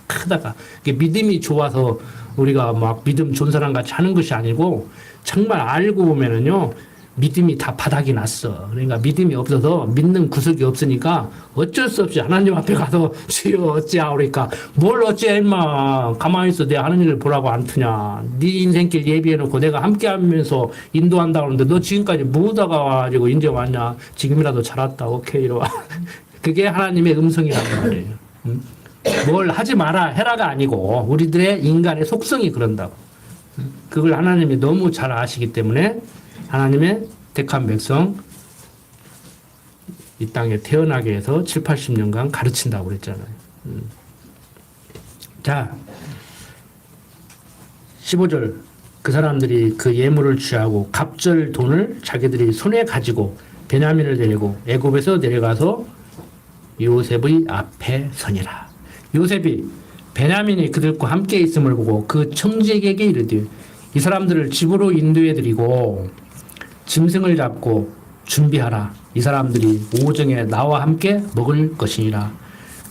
하다가 이게 믿음이 좋아서 우리가 막 믿음 좋은 사람 같이 하는 것이 아니고 정말 알고 보면은요. 믿음이 다 바닥이 났어. 그러니까 믿음이 없어서 믿는 구석이 없으니까 어쩔 수 없이 하나님 앞에 가서 주여 어찌하오리까. 뭘 어찌해 임마. 가만히 있어. 내가 하는 일을 보라고 안 트냐. 네 인생길 예비해놓고 내가 함께하면서 인도한다고 하는데 너 지금까지 뭐하다가 와가지고 이제 왔냐. 지금이라도 잘 왔다. 오케이 이러와. 그게 하나님의 음성이란 말이에요. 뭘 하지 마라 해라가 아니고 우리들의 인간의 속성이 그런다고. 그걸 하나님이 너무 잘 아시기 때문에 하나님의 택한 백성 이 땅에 태어나게 해서 7, 80년간 가르친다고 그랬잖아요. 자 15절 그 사람들이 그 예물을 취하고 갑절 돈을 자기들이 손에 가지고 베냐민을 데리고 애굽에서 내려가서 요셉의 앞에 서니라. 요셉이 베냐민이 그들과 함께 있음을 보고 그 청지에게 이르되 이 사람들을 집으로 인도해 드리고 짐승을 잡고 준비하라. 이 사람들이 오정에 나와 함께 먹을 것이니라.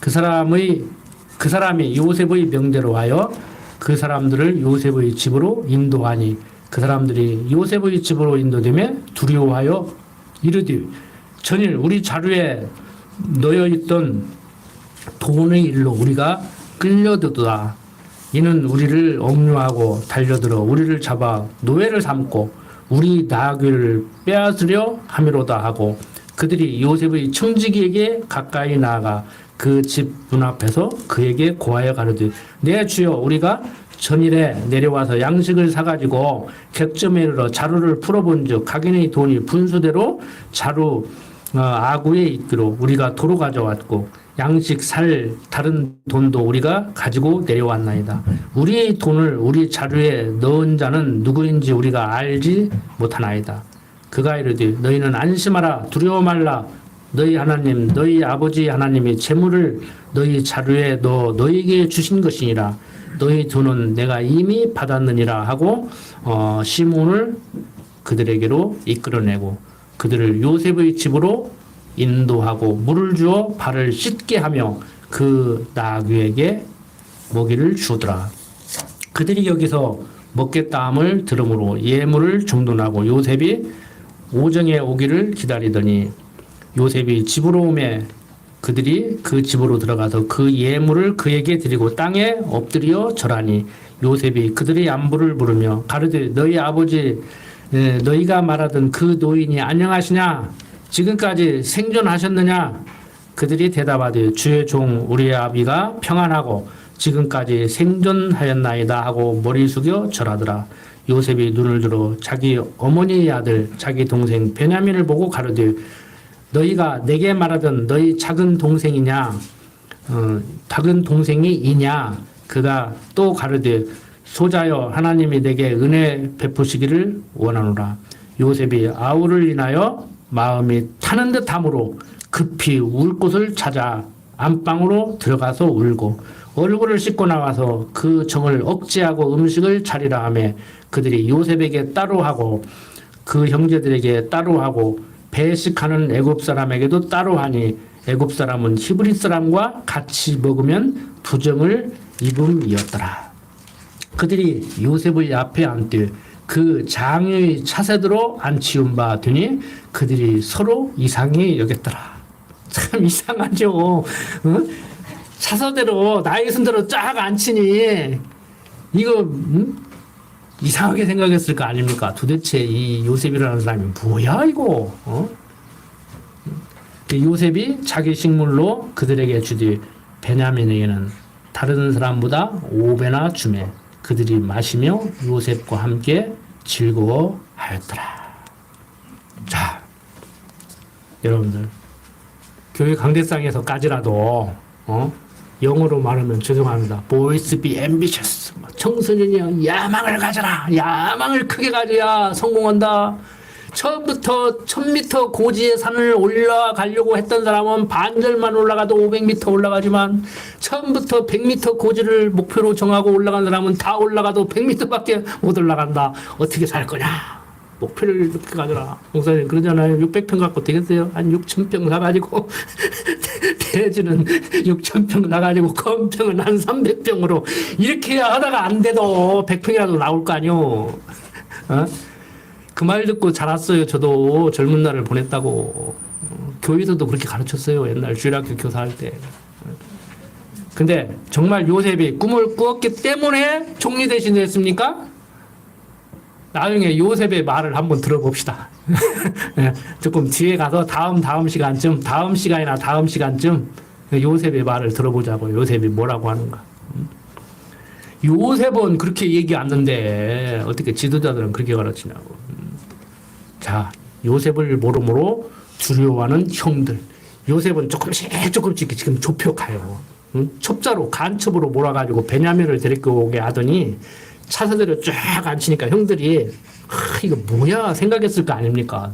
그 사람이 요셉의 명대로 하여 그 사람들을 요셉의 집으로 인도하니 그 사람들이 요셉의 집으로 인도되며 두려워하여 이르되 전일 우리 자루에 놓여 있던 돈의 일로 우리가 끌려들다. 이는 우리를 억류하고 달려들어 우리를 잡아 노예를 삼고 우리 나귀를 빼앗으려 함이로다 하고 그들이 요셉의 청지기에게 가까이 나아가 그 집 문 앞에서 그에게 고하여 가로되 내 주여 우리가 전일에 내려와서 양식을 사가지고 객점에 이르러 자루를 풀어본즉 각인의 돈이 분수대로 자루 아구에 있기로 우리가 도로 가져왔고 양식 살 다른 돈도 우리가 가지고 내려왔나이다. 우리의 돈을 우리 자루에 넣은 자는 누구인지 우리가 알지 못하나이다. 그가 이르되 너희는 안심하라 두려워 말라. 너희 하나님 너희 아버지 하나님이 재물을 너희 자루에 넣어 너희에게 주신 것이니라. 너희 돈은 내가 이미 받았느니라 하고 시몬을 그들에게로 이끌어내고 그들을 요셉의 집으로 인도하고 물을 주어 발을 씻게 하며 그 나귀에게 먹이를 주더라. 그들이 여기서 먹겠다 함을 들음으로 예물을 정돈하고 요셉이 오정에 오기를 기다리더니 요셉이 집으로 오매 그들이 그 집으로 들어가서 그 예물을 그에게 드리고 땅에 엎드려 절하니 요셉이 그들의 안부를 물으며 가르되 너희 아버지 너희가 말하던 그 노인이 안녕하시냐 지금까지 생존하셨느냐 그들이 대답하되 주의 종 우리의 아비가 평안하고 지금까지 생존하였나이다 하고 머리 숙여 절하더라. 요셉이 눈을 들어 자기 어머니의 아들 자기 동생 베냐민을 보고 가르되 너희가 내게 말하던 너희 작은 동생이냐 작은 동생이 이냐 그가 또 가르되 소자여 하나님이 내게 은혜 베푸시기를 원하노라. 요셉이 아우를 인하여 마음이 타는 듯함으로 급히 울 곳을 찾아 안방으로 들어가서 울고 얼굴을 씻고 나와서 그 정을 억제하고 음식을 차리라 하며 그들이 요셉에게 따로 하고 그 형제들에게 따로 하고 배식하는 애굽 사람에게도 따로 하니 애굽 사람은 히브리 사람과 같이 먹으면 부정을 입음이었더라. 그들이 요셉의 앞에 앉되 그 장유의 차세대로 앉히운 바 되니 그들이 서로 이상히 여겼더라. 참 이상하죠. 어? 차서대로 나이 순대로 쫙 앉히니 이거 이상하게 생각했을 거 아닙니까? 도대체 이 요셉이라는 사람이 뭐야 이거? 요셉이 자기 식물로 그들에게 주되 베냐민에게는 다른 사람보다 5배나 주매 그들이 마시며 요셉과 함께 즐거워하였더라. 자, 여러분들 교회 강대상에서까지라도 영어로 말하면 죄송합니다. Boys be ambitious. 청소년이 야망을 가져라. 야망을 크게 가져야 성공한다. 처음부터 1000m 고지의 산을 올라가려고 했던 사람은 반절만 올라가도 500m 올라가지만 처음부터 100m 고지를 목표로 정하고 올라간 사람은 다 올라가도 100m밖에 못 올라간다. 어떻게 살 거냐? 목표를 이렇게 가져라. 목사님 그러잖아요. 600평 갖고 되겠어요? 한 6000평 사가지고 대지는 6000평 나가지고 건평은 한 300평으로 이렇게 하다가 안 돼도 100평이라도 나올 거 아니요. 그 말 듣고 자랐어요. 저도 젊은 날을 보냈다고. 교회에서도 그렇게 가르쳤어요. 옛날 주일학교 교사할 때. 근데 정말 요셉이 꿈을 꾸었기 때문에 총리 대신했습니까? 나중에 요셉의 말을 한번 들어봅시다. 조금 뒤에 가서 다음 시간쯤 요셉의 말을 들어보자고요. 요셉이 뭐라고 하는가. 요셉은 그렇게 얘기 안 하는데 어떻게 지도자들은 그렇게 가르치냐고. 자, 요셉을 모름으로 두려워하는 형들. 요셉은 조금씩 지금 좁혀가요. 첩자로 간첩으로 몰아가지고 베냐민을 데리고 오게 하더니 차세대로 쫙 앉히니까 형들이 이거 뭐야 생각했을 거 아닙니까?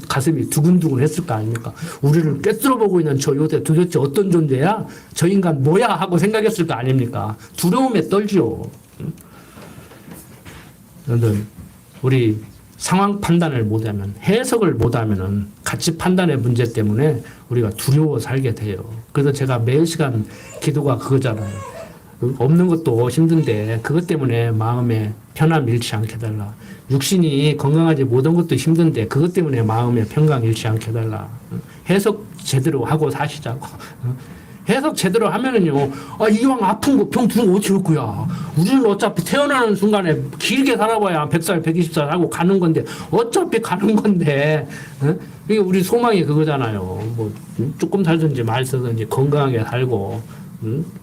가슴이 두근두근 했을 거 아닙니까? 우리를 꿰뚫어 보고 있는 저 요셉 도대체 어떤 존재야? 저 인간 뭐야? 하고 생각했을 거 아닙니까? 두려움에 떨지요. 여러분, 우리 상황 판단을 못하면, 해석을 못하면은 가치 판단의 문제 때문에 우리가 두려워 살게 돼요. 그래서 제가 매일 시간 기도가 그거잖아요. 없는 것도 힘든데 그것 때문에 마음에 편함 잃지 않게 해달라. 육신이 건강하지 못한 것도 힘든데 그것 때문에 마음에 평강 잃지 않게 해달라. 해석 제대로 하고 사시자고. 해석 제대로 하면은요, 이왕 아픈 거 병 들면 어떻게 할 거야. 우리는 어차피 태어나는 순간에 길게 살아봐야 100살, 120살 하고 가는 건데, 어차피 가는 건데, 이게 우리 소망이 그거잖아요. 뭐, 조금 살든지 많이 살든지 건강하게 살고,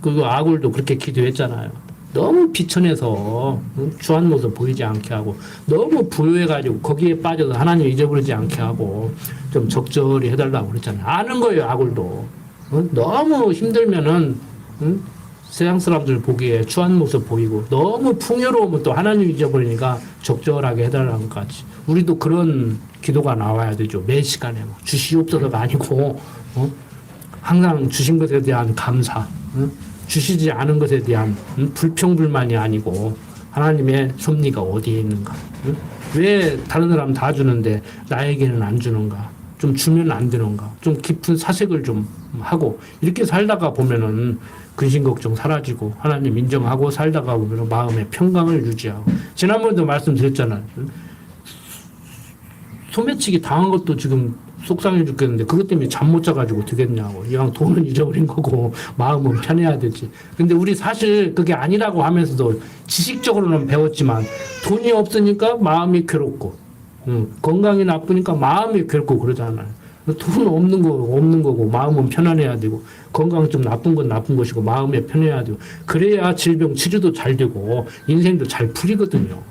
그 아굴도 그렇게 기도했잖아요. 너무 비천해서 주한 모습 보이지 않게 하고 너무 부유해가지고 거기에 빠져서 하나님 잊어버리지 않게 하고 좀 적절히 해달라고 그랬잖아요. 아는 거예요. 아굴도. 너무 힘들면은 세상 사람들 보기에 추한 모습 보이고 너무 풍요로우면 또 하나님 잊어버리니까 적절하게 해달라는 것까지. 우리도 그런 기도가 나와야 되죠. 매 시간에 뭐 주시옵소서가 아니고 항상 주신 것에 대한 감사, 주시지 않은 것에 대한 불평불만이 아니고 하나님의 섭리가 어디에 있는가. 왜 다른 사람 다 주는데 나에게는 안 주는가. 좀 주면 안 되는가. 좀 깊은 사색을 좀 하고 이렇게 살다가 보면은 근심 걱정 사라지고 하나님 인정하고 살다가 보면 마음의 평강을 유지하고. 지난번에도 말씀드렸잖아요. 소매치기 당한 것도 지금 속상해 죽겠는데 그것 때문에 잠 못 자가지고 되겠냐고. 이왕 돈은 잊어버린 거고 마음은 편해야 되지. 근데 우리 사실 그게 아니라고 하면서도 지식적으로는 배웠지만 돈이 없으니까 마음이 괴롭고 건강이 나쁘니까 마음이 괴롭고 그러잖아요. 돈 없는 거고 마음은 편안해야 되고 건강 좀 나쁜 건 나쁜 것이고 마음이 편해야 되고 그래야 질병 치료도 잘 되고 인생도 잘 풀리거든요.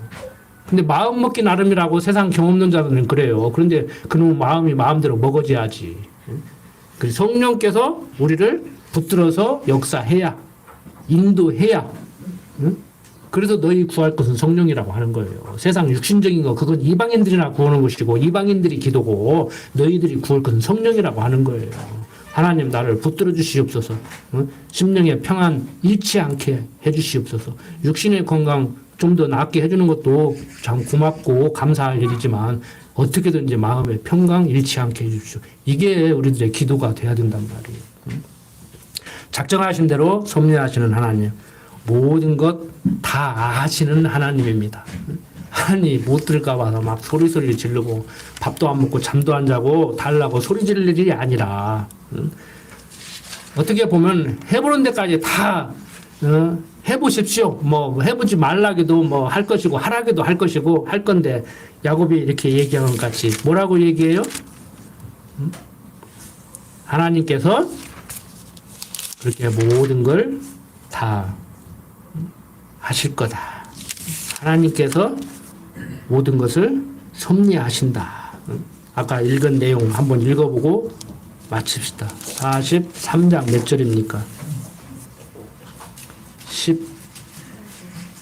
근데 마음 먹기 나름이라고 세상 경험 없는 자들은 그래요. 그런데 그놈 마음이 마음대로 먹어져야지. 그래서 성령께서 우리를 붙들어서 역사해야, 인도해야. 그래서 너희 구할 것은 성령이라고 하는 거예요. 세상 육신적인 거 그건 이방인들이나 구하는 것이고 이방인들이 기도고 너희들이 구할 것은 성령이라고 하는 거예요. 하나님 나를 붙들어 주시옵소서. 심령의 평안 잃지 않게 해 주시옵소서. 육신의 건강 좀 더 낫게 해주는 것도 참 고맙고 감사할 일이지만 어떻게든지 마음의 평강 잃지 않게 해주십시오. 이게 우리들의 기도가 돼야 된단 말이에요. 작정하신 대로 섭리하시는 하나님, 모든 것 다 아시는 하나님입니다. 하나님 못 들을까 봐서 막 소리 지르고 밥도 안 먹고 잠도 안 자고 달라고 소리 지를 일이 아니라 어떻게 보면 해보는 데까지 다 해보십시오. 뭐 해보지 말라기도 뭐 할 것이고 하라기도 할 것이고 할 건데 야곱이 이렇게 얘기하는 것 같이 뭐라고 얘기해요? 하나님께서 그렇게 모든 걸 다 하실 거다. 하나님께서 모든 것을 섭리하신다. 아까 읽은 내용 한번 읽어보고 마칩시다. 43장 몇 절입니까?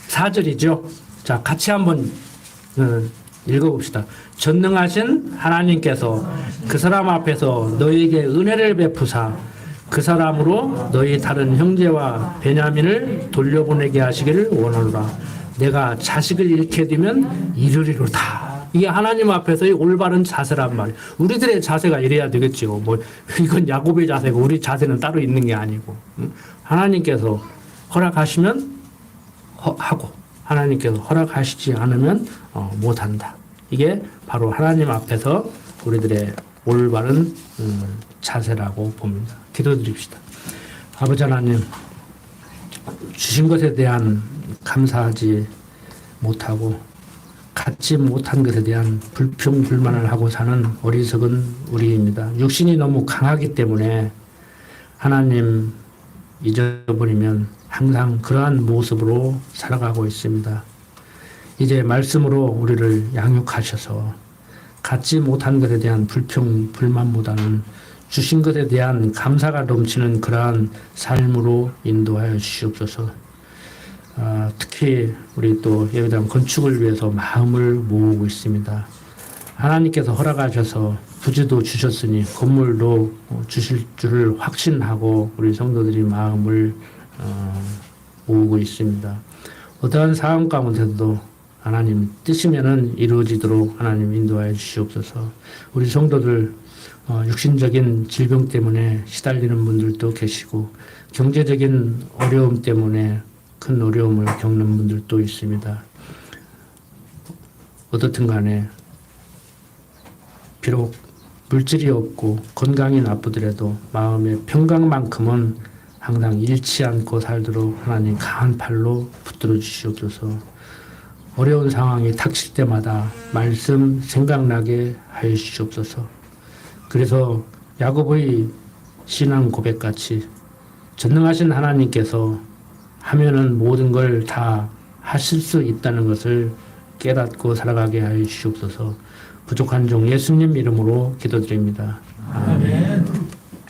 14절이죠. 자, 같이 한번 읽어봅시다. 전능하신 하나님께서 그 사람 앞에서 너희에게 은혜를 베푸사 그 사람으로 너희 다른 형제와 베냐민을 돌려보내게 하시기를 원하노라. 내가 자식을 잃게 되면 이르리로다. 이게 하나님 앞에서의 올바른 자세란 말이에요. 우리들의 자세가 이래야 되겠죠. 뭐 이건 야곱의 자세고 우리 자세는 따로 있는 게 아니고 하나님께서 허락하시면 하고 하나님께서 허락하시지 않으면 못한다. 이게 바로 하나님 앞에서 우리들의 올바른 자세라고 봅니다. 기도드립시다. 아버지 하나님, 주신 것에 대한 감사하지 못하고 갖지 못한 것에 대한 불평불만을 하고 사는 어리석은 우리입니다. 육신이 너무 강하기 때문에 하나님 잊어버리면 항상 그러한 모습으로 살아가고 있습니다. 이제 말씀으로 우리를 양육하셔서 갖지 못한 것에 대한 불평, 불만보다는 주신 것에 대한 감사가 넘치는 그러한 삶으로 인도하여 주시옵소서. 특히 우리 또 예배당 건축을 위해서 마음을 모으고 있습니다. 하나님께서 허락하셔서 부지도 주셨으니 건물도 주실 줄을 확신하고 우리 성도들이 마음을 모으고 있습니다. 어떠한 상황 가운데도 하나님 뜻이면은 이루어지도록 하나님 인도하여 주시옵소서. 우리 성도들 육신적인 질병 때문에 시달리는 분들도 계시고 경제적인 어려움 때문에 큰 어려움을 겪는 분들도 있습니다. 어떻든 간에 비록 물질이 없고 건강이 나쁘더라도 마음의 평강만큼은 항상 잃지 않고 살도록 하나님 강한 팔로 붙들어 주시옵소서. 어려운 상황이 닥칠 때마다 말씀 생각나게 하여 주시옵소서. 그래서 야곱의 신앙 고백같이 전능하신 하나님께서 하면은 모든 걸 다 하실 수 있다는 것을 깨닫고 살아가게 하여 주시옵소서. 부족한 종 예수님 이름으로 기도드립니다. 아멘.